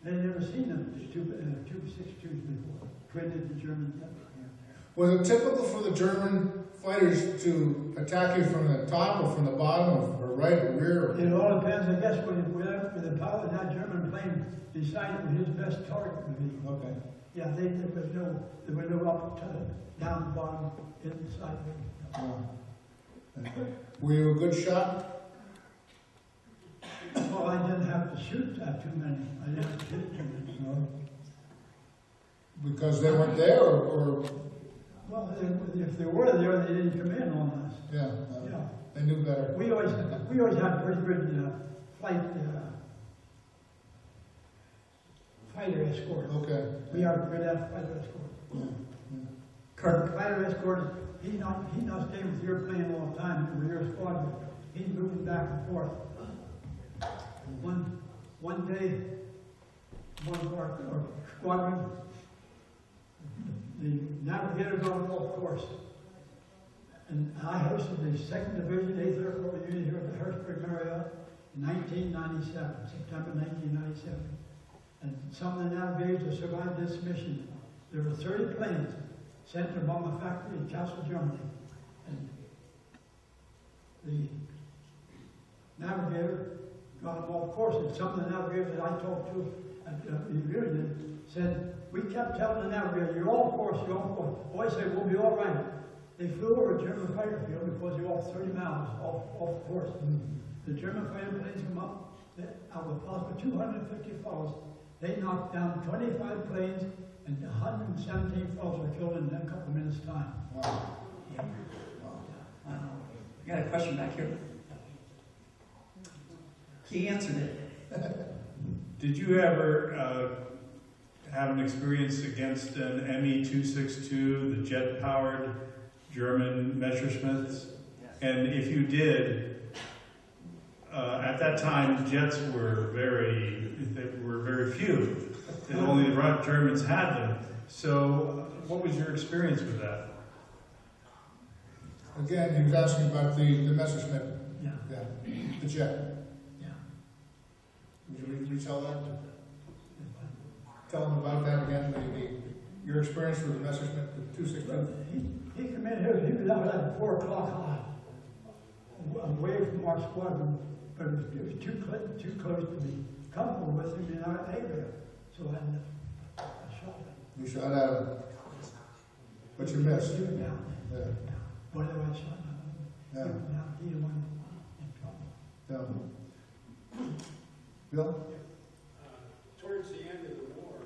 They'd never seen them, 262s before. Twin the German jet. Was it typical for the German fighters to attack you from the top or from the bottom or right or rear? It all depends, I guess, when the pilot of that German plane decided what his best target would be. Okay. Yeah, there was no up, down, bottom, inside. Yeah. Were you a good shot? Well, I didn't have to shoot too many. I didn't have to shoot too many. No. Because they weren't there or? Well, if they were there, they didn't come in on us. Yeah. Yeah. They knew better. We always had pretty good flight fighter escort. Okay. We are good at fighter escort. Yeah, yeah. Kirk, fighter escort, he's not staying with your plane all the time, with your squadron. He's moving back and forth. One day, one of our squadron, the navigators on the off course. And I hosted the 2nd Division, 8th Airport Unit here at the Harrisburg area in 1997, September 1997. And some of the navigators that survived this mission, there were 30 planes sent to bomb a factory in Kassel, Germany. And the navigator got them off course, and some of the navigators that I talked to at the reunion said, we kept telling the navigator, you're off course, you're off course. Boys said, we'll be all right. They flew over a German fighter field because they're off 30 miles off course. The German fighter planes come up, out of the possible 250 fellows, they knocked down 25 planes, and 117 fellows were killed in a couple of minutes' time. Wow. I got a question back here. He answered it. Did you ever have an experience against an ME-262, the jet-powered German Messerschmitts? And if you did, at that time jets were very few. And only the Germans had them. So, what was your experience with that? Again, he was asking about the Messerschmitt. Yeah. Yeah. The jet. Yeah. Would you retell that? Tell him about that again, your experience with the Messerschmitt, the 262. He came in here, he was out at 4 o'clock away from our squadron, but it was too close to be comfortable with him in our area. So I shot him. You shot at him, but you missed. He was down. Yeah. Whatever I shot him. Yeah. He was down. He the one in trouble. Yeah. Bill? Towards the end of the war,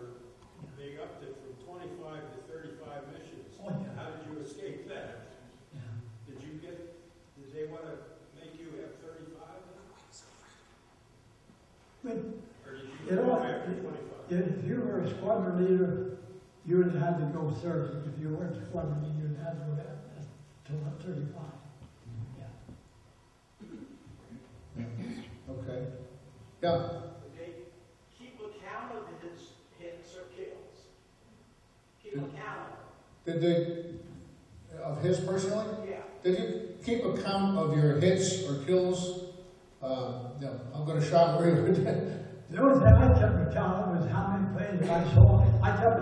they upped it from 25 to 35 missions. Oh, yeah. How did you escape that? Yeah. Did they want to make you have 35? But Or did You you know, go after 25? if you were a squadron leader, you would have had to go 30. If you weren't a squadron leader, you'd have to go to 35. Yeah. Okay. Yeah. Okay, keep account of his hits or kills. Keep Did- account Did they, of his personally? Yeah. Did you keep account of your hits or kills? I'm going to shock Ray with that. The only thing I kept account of was how many planes I saw. I kept a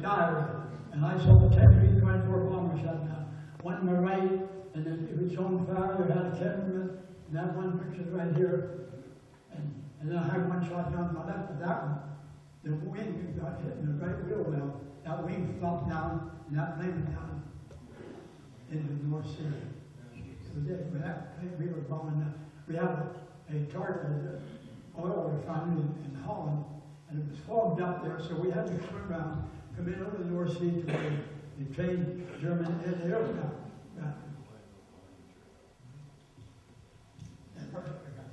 diary, and I saw 10 B-24 bombers shot down. One on the right, and then it was on fire, had a cameraman, and that one picture's right here. And then I had one shot down to my left, but that one, the wing got hit in the right wheel well. That wing flopped down, and that plane went down into the North Sea. So with that plane, we were bombing that. We have a target oil refinery in Holland, and it was fogged up there, so we had to swim around, come in over the North Sea to the train German aircraft.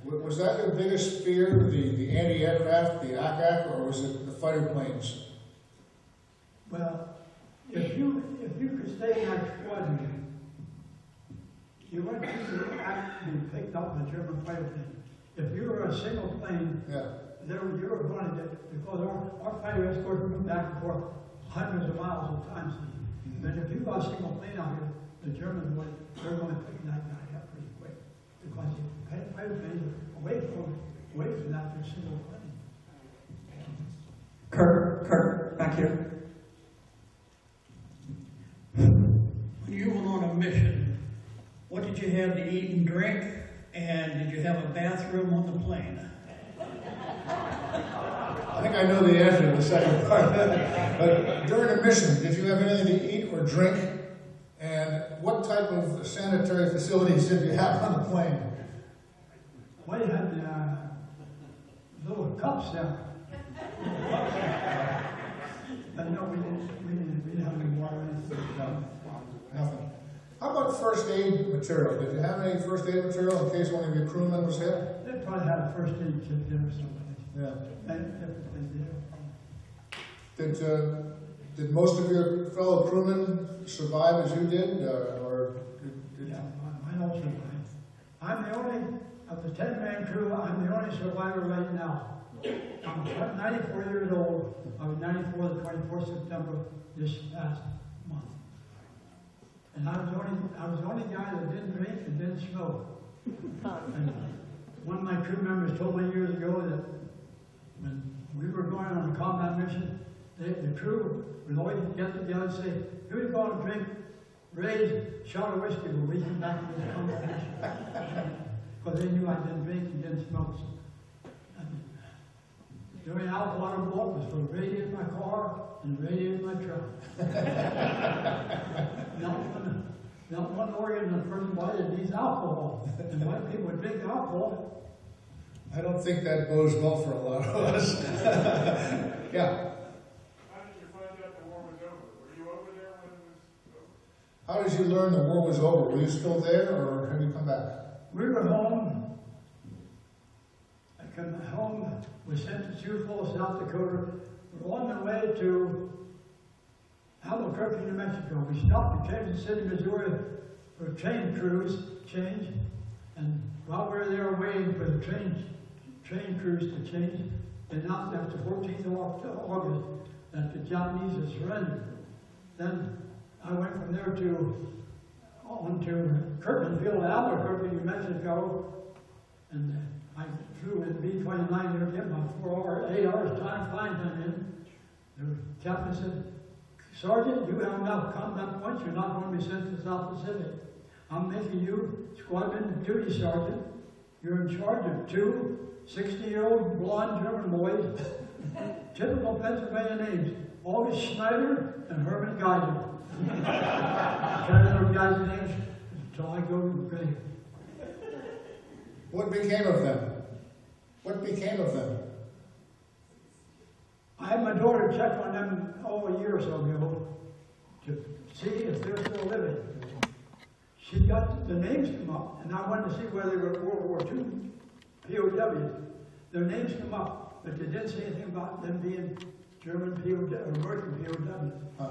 Was that your biggest fear, the anti-aircraft, the ack, or was it the fighter planes? Well, if you could stay in that squadron, you weren't actually picked up in a German fighter plane. If you were a single plane, Yeah. you were going to get, because our fighter escorts moved back and forth hundreds of miles at times. But if you got a single plane out here, the Germans they're going to pick that guy up pretty quick. Because the fighter planes are away from that, they're single plane. Kurt, back here. When you went on a mission, what did you have to eat and drink? And did you have a bathroom on the plane? I think I know the answer to the second part. But during a mission, did you have anything to eat or drink? And what type of sanitary facilities did you have on the plane? We had little cups there. But no, we didn't have any water or anything. Nothing. How about first aid material? Did you have any first aid material in case one of your crewmen was hit? They probably had a first aid kit there or something. Yeah. And if they did. Did most of your fellow crewmen survive as you did, or did Yeah, mine all survived. I'm the only, of the 10-man crew, I'm the only survivor right now. I'm 94 years old. I was 94 the 24th September this past month. And I was the only guy that didn't drink and didn't smoke. And one of my crew members told me years ago that when we were going on a combat mission, the crew would always get together and say, "Who's going to drink Ray's shot of whiskey when we come back to this combat mission?" Because they knew I didn't drink and didn't smoke. The only alcohol I bought was for the radio in my car and the radio in my truck. Not one organ in the person's body that needs alcohol. And white people would drink alcohol. I don't think that bodes well for a lot of us. Yeah. How did you find out the war was over? Were you over there when it was over? How did you learn the war was over? Were you still there, or have you come back? We were home. I came home, was sent to Sioux Falls, South Dakota. We were on the way to Albuquerque, New Mexico. We stopped in Kansas City, Missouri for a train cruise change. And while we were there waiting for the train cruise to change, they announced after 14th of August that the Japanese had surrendered. Then I went from there on to Kirtland Field, Albuquerque, New Mexico, and I flew in B-29 there, get my 8 hours time flying time in. The captain said, "Sergeant, you have enough combat points, you're not going to be sent to the South Pacific. I'm making you squadron duty sergeant. You're in charge of 2 60-year-old blonde German boys, typical Pennsylvania names, August Schneider and Herman Geiser." I can't remember guys' names until I go to the grave. What became of them? What became of them? I had my daughter check on them a year or so ago to see if they're still living. She got the names come up, and I wanted to see whether they were World War II POWs. Their names come up, but they didn't say anything about them being German POW or American POWs. Huh.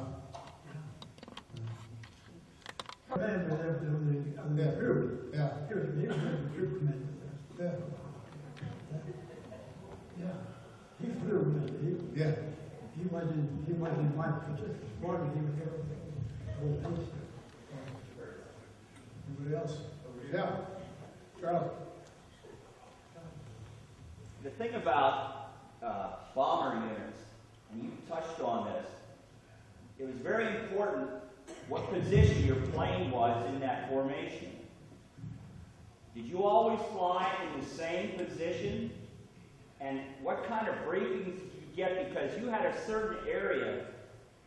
Commander of the group. Yeah. He was the group commander. Yeah. Yeah. He flew. Yeah. He wasn't in my particular squadron. He was there. Anybody else? Yeah. Charlie. The thing about bomber units, and you touched on this, it was very important what position your plane was in that formation. Did you always fly in the same position? And what kind of briefings did you get? Because you had a certain area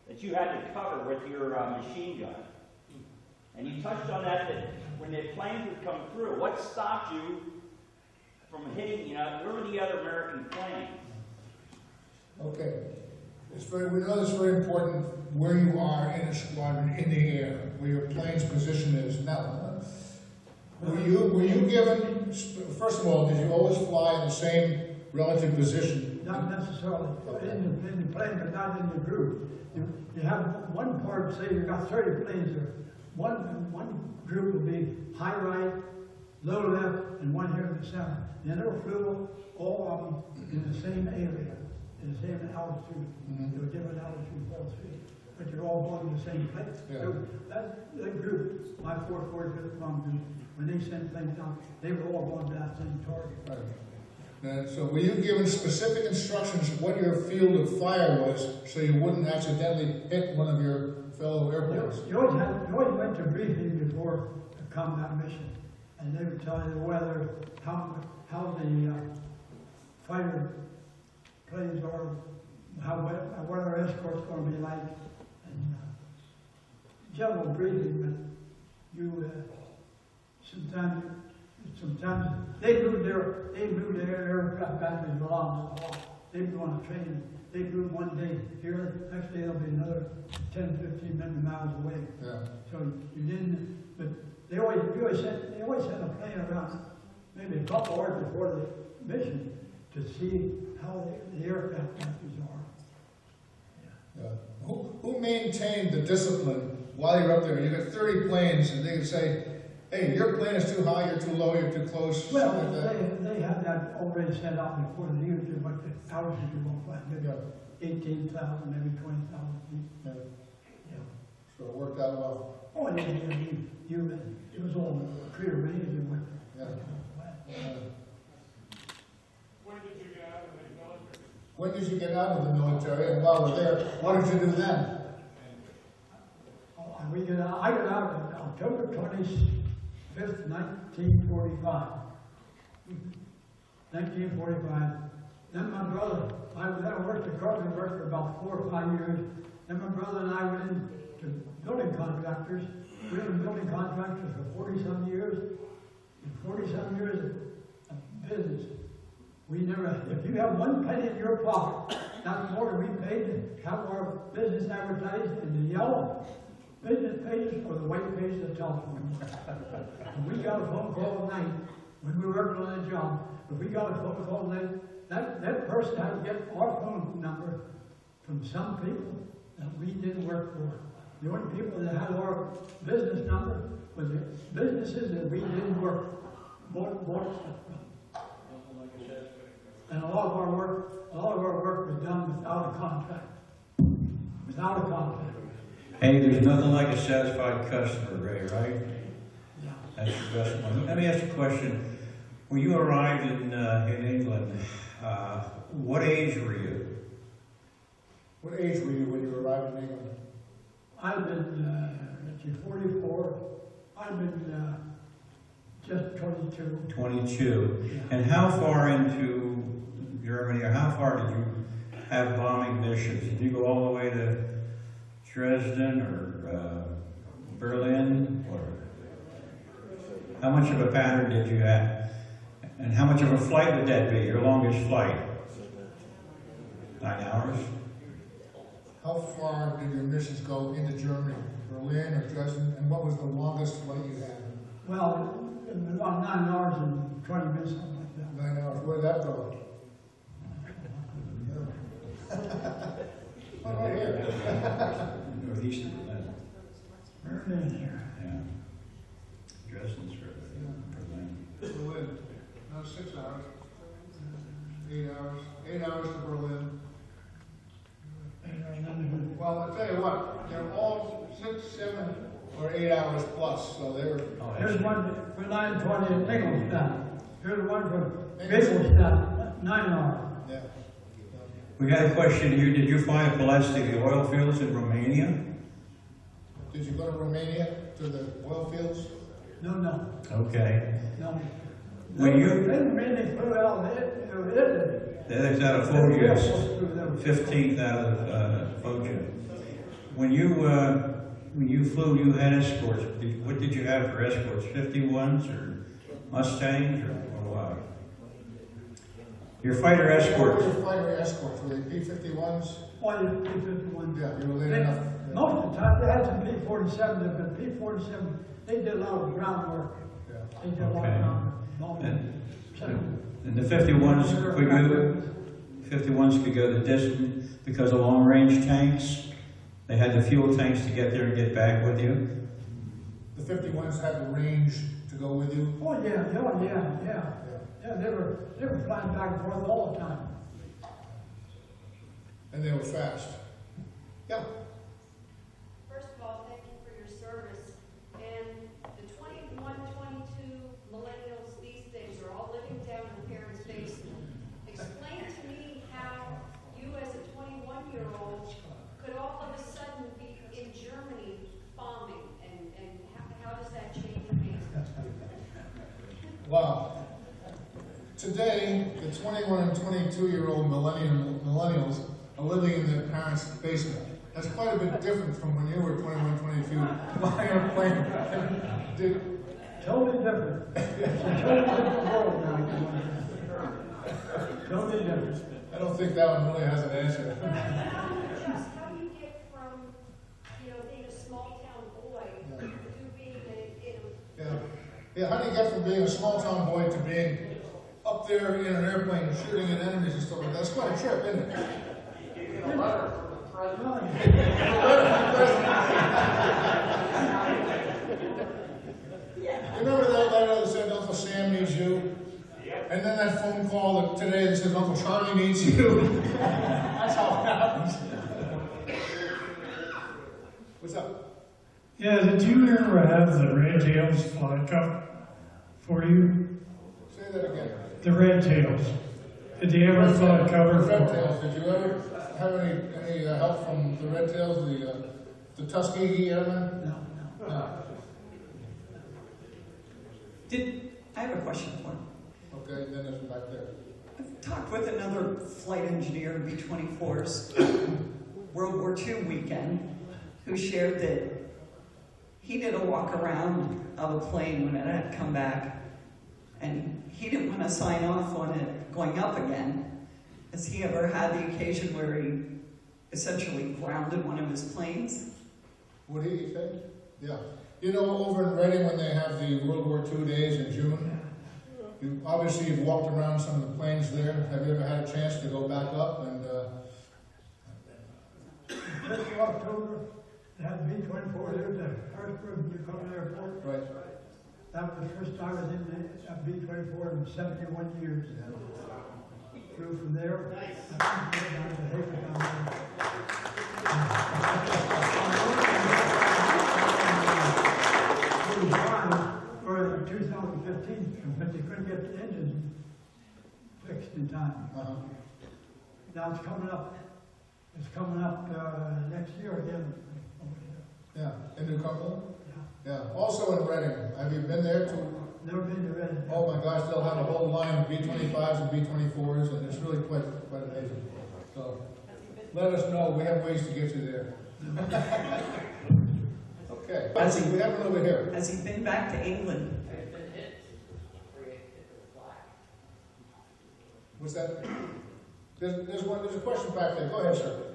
that you had to cover with your machine gun. And you touched on that when the planes would come through, what stopped you from hitting, where were the other American planes? Okay. We know it's very important where you are in a squadron in the air, where your plane's position is. Now, were you given, first of all, did you always fly in the same relative position? Not necessarily. In the plane, but not in the group. You have one part, say you've got 30 planes there. One group will be high right, low left, and one here in the center. They never flew all of them in the same area, in the same altitude. They were different altitude feet, but you're all going to the same place. Yeah. So that group, my 445th bomb group, when they sent planes down, they were all going to that same target. Right. So were you given specific instructions of what your field of fire was so you wouldn't accidentally hit one of your fellow airplanes? You always went to briefing before a combat mission, and they would tell you the weather, how the fighter planes are, what our escort's going to be like, and general briefing. But you sometimes they moved their aircraft batteries along the wall. They would go on a train. They moved one day here, next day they'll be another 10, 15 miles away. Yeah. So you didn't, but they always had a plane around maybe a couple hours before the mission to see how the aircraft batteries are. Yeah. Yeah. Who maintained the discipline while you're up there? You got 30 planes, and they can say, hey, your plane is too high, you're too low, you're too close, Well, something like that. they had that already set up before they used it, but the houses you won't find, maybe Yeah. 18,000, maybe 20,000 feet. Yeah. Yeah. So it worked out well. Oh, yeah, it was all prearranged and went. Yeah. When did you get out of the military? When did you get out of the military, and while we're there, what did you do then? Oh, I got out on October 25th, 1945. 1945. Then my brother, I worked at carpenter work for about 4 or 5 years. Then my brother and I went into building contractors. We were building contractors for 40-some years. In 40-some years of business. We never, if you have one penny in your pocket, that's more than we paid to have our business advertised in the yellow business pages or the white pages of the telephone. And we got a phone call at night when we were working on that job. If we got a phone call at night, that person had to get our phone number from some people that we didn't work for. The only people that had our business number was the businesses that we didn't work bought stuff from. And a lot of our work was done without a contract. Without a contract. Hey, there's nothing like a satisfied customer, Ray, right? Yeah. That's the best one. Let me ask you a question. When you arrived in England, what age were you? What age were you when you arrived in England? I've been 44. I've been just 22. 22. Yeah. And how far into Germany, or how far did you have bombing missions? Did you go all the way to Dresden or Berlin? Or how much of a pattern did you have? And how much of a flight would that be, your longest flight? 9 hours? How far did your missions go into Germany? Berlin or Dresden? And what was the longest flight you had? Well, it was about 9 hours and 20 minutes, something like that. 9 hours. Where did that go? Oh, right here. Northeast of Berlin. Berlin here. Yeah. Dresden's Berlin. Berlin. No, 6 hours. 8 hours. 8 hours to Berlin. Well, I'll tell you what, they're all 6, 7, or 8 hours plus, so they're... Here's one for 9:20 at Ingolstadt. Here's one for Ingolstadt, 9 hours. Yeah. We got a question here. Did you fly to Palestina, the oil fields in Romania? Did you go to Romania, to the oil fields? No. Okay. No. When you... They mainly flew out of Italy. That's out of Foggia. 15th out of Foggia. When you flew, you had escorts. What did you have for escorts? 51s or Mustangs or what? Your fighter escorts. Your fighter escorts, were they P-51s? Why did P-51? Yeah, you were late enough. Most of the time, they had some P-47s, but P-47, they did a lot of groundwork. Yeah. They did a lot of groundwork. And the 51s could go the distance because of long-range tanks. They had the fuel tanks to get there and get back with you. The 51s had the range to go with you? Oh, yeah. Yeah, they were flying back and forth all the time. And they were fast. Yeah. First of all, thank you for your service. And the 21, 22 millennials these days are all living down in parents' basement. Explain to me how you as a 21-year-old could all of a sudden be in Germany bombing, and how does that change things? Wow. Today, the 21 and 22-year-old millennials are living in their parents' basement. That's quite a bit different from when you were 21, 22, flying a plane. Totally different. It's a totally different world now. Totally different. I don't think that one really has an answer. How do you get from, being a small-town boy to being Yeah, how do you get from being a small-town boy to being up there in an airplane shooting at enemies and stuff like that? That's quite a trip, isn't it? Remember that letter that said Uncle Sam needs you? Yep. And then that phone call today that says Uncle Charlie needs you? That's how it happens. What's up? Yeah, did you ever have the red tails fly cup for you? Say that again. The red tails. Did you ever fly cover The red for tails, did you ever have any help from the red tails, the Tuskegee Airmen? No. I have a question for him. Okay, then it's back there. I've talked with another flight engineer in B-24's World War II weekend who shared that he did a walk around of a plane when it had come back, and he didn't want to sign off on it going up again. Has he ever had the occasion where he essentially grounded one of his planes? What did he say? Yeah. You know, over in Reading when they have the World War II days in June, obviously you've walked around some of the planes there. Have you ever had a chance to go back up and... 5th of October, they had B-24 there at the Harrisburg Newcomb Airport. Right. That was the first time I was in a B-24 in 71 years. Flew from there. I think down to Hafer down there. It was fine for 2015, but they couldn't get the engine fixed in time. Now it's coming up. It's coming up next year again. Yeah, in New Cumberland? Yeah. Yeah. Also in Reading. Have you been there to... Never been to Reading. Oh my gosh, they'll have a whole line of B-25s and B-24s, and it's really quite amazing. So, let us know. We have ways to get you there. Okay. We have one over here. Has he been back to England? What's that? There's a question back there. Go ahead, sir.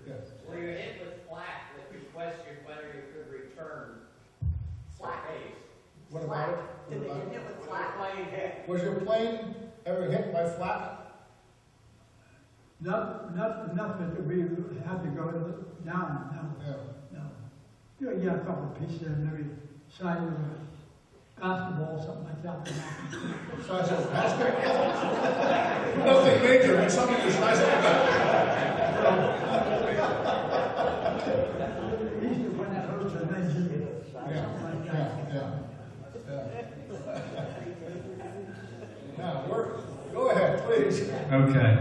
Yeah. Were you hit with flak that questioned whether you could return space? What about it? Did they get hit with flak? Plane hit. Was your plane ever hit by flak? Not enough that we had to go down. No. Yeah. No. You got a couple of pieces on every side of a basketball, something like that. Size of a basketball? Nothing major, but something the size of a basketball. Used to when that hurts an engine. Go ahead, please. Okay.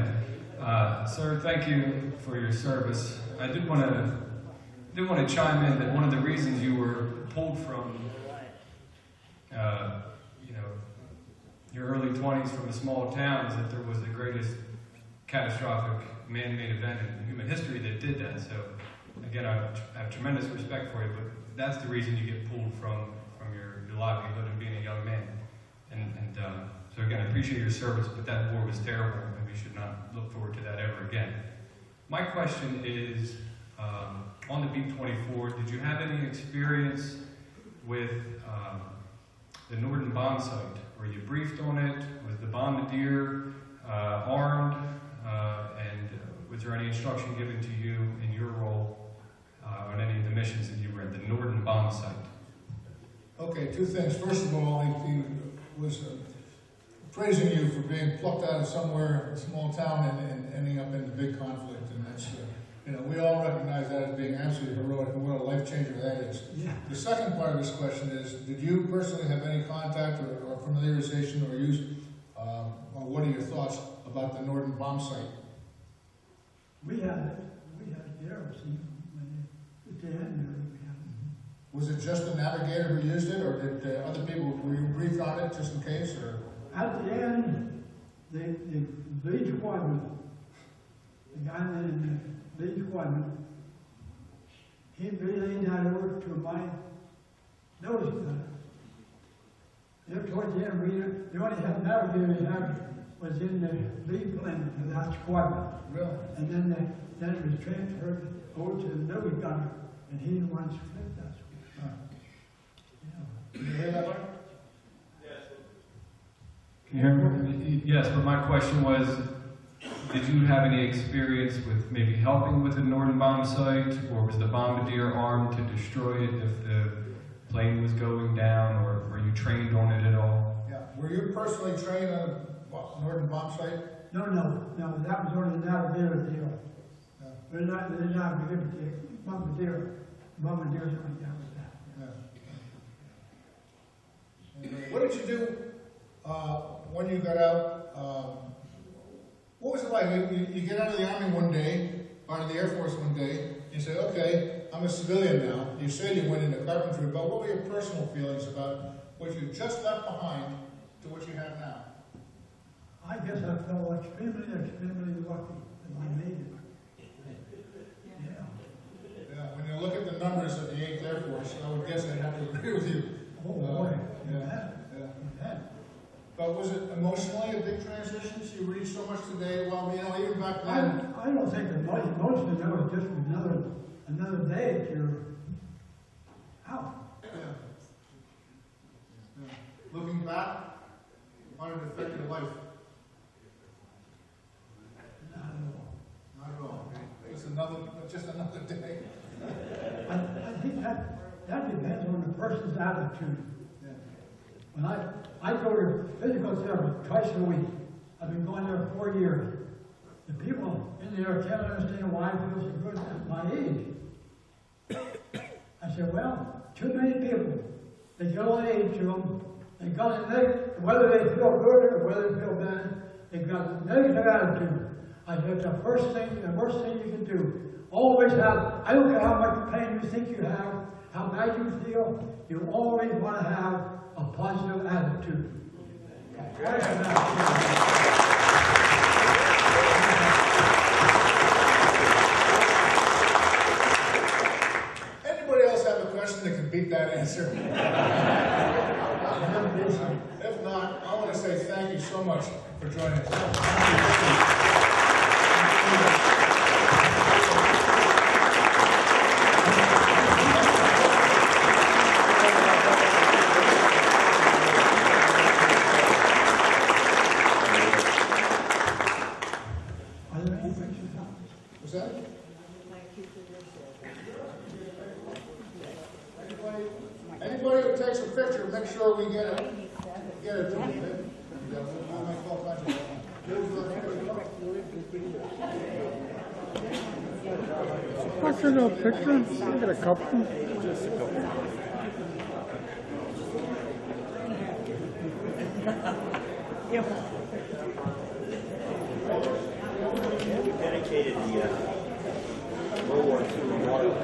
Sir, thank you for your service. I did want to chime in that one of the reasons you were pulled from your early 20s from a small town is that there was the greatest catastrophic man-made event in human history that did that. So, again, I have tremendous respect for you, but that's the reason you get pulled from your livelihood and being a young man. So again, I appreciate your service, but that war was terrible, and we should not look forward to that ever again. My question is, on the B-24, did you have any experience with the Norden bomb site? Were you briefed on it? Was the bombardier armed? And was there any instruction given to you in your role on any of the missions that you were at the Norden bomb site? Okay, two things. First of all, he was praising you for being plucked out of somewhere, a small town, and ending up in the big conflict. And that's, we all recognize that as being absolutely heroic, and what a life changer that is. Yeah. The second part of this question is, did you personally have any contact or familiarization or use, or what are your thoughts about the Norden bomb site? We had the air scene at the end. Was it just the navigator who used it, or did other people, were you briefed on it just in case, or? At the end, the lead squadron, the guy in the lead squadron, he relayed that over to my nose gunner. There towards the end, the only navigator we had was in the lead plane of that squadron. Really? And then it was transferred over to the nose gunner, and he the one who flipped that squadron. Did you hear that, Mike? Can you hear me? Yes, but my question was, did you have any experience with maybe helping with the Norden bomb site, or was the bombardier armed to destroy it if the plane was going down, or were you trained on it at all? Yeah. Were you personally trained on a Norden bomb site? No, that was on the navigator deal. Yeah. The navigator deal, bombardiers went down with that. Yeah. What did you do when you got out? What was it like? You get out of the Army one day, out of the Air Force one day, you say, okay, I'm a civilian now. You said you went into carpentry, but what were your personal feelings about what you just left behind to what you have now? I guess I felt extremely lucky that I made it. Yeah, when you look at the numbers of the 8th Air Force, I would guess I'd have to agree with you. Oh, boy. Yeah. But was it emotionally a big transition? So you read so much today, well, you know, even back then. I don't think that emotionally that was just another day that you're out. Yeah. Looking back, how did it affect your life? Not at all. Just another day. I think that depends on the person's attitude. When I go to physical therapy twice a week. I've been going there 4 years. The people in there can't understand why I feel so good at my age. I said, well, too many people, they get on age to them, they got a negative, whether they feel good or whether they feel bad, they've got a negative attitude. I said, the worst thing you can do. Always have, I don't care how much pain you think you have, how bad you feel, you always want to have a positive attitude. Anybody else have a question that can beat that answer? If not, I want to say thank you so much for joining us. Was that? Anybody who takes a picture, make sure we get it to them. We'll make all kinds of What's a little picture? I got a couple. We dedicated the World War II memorial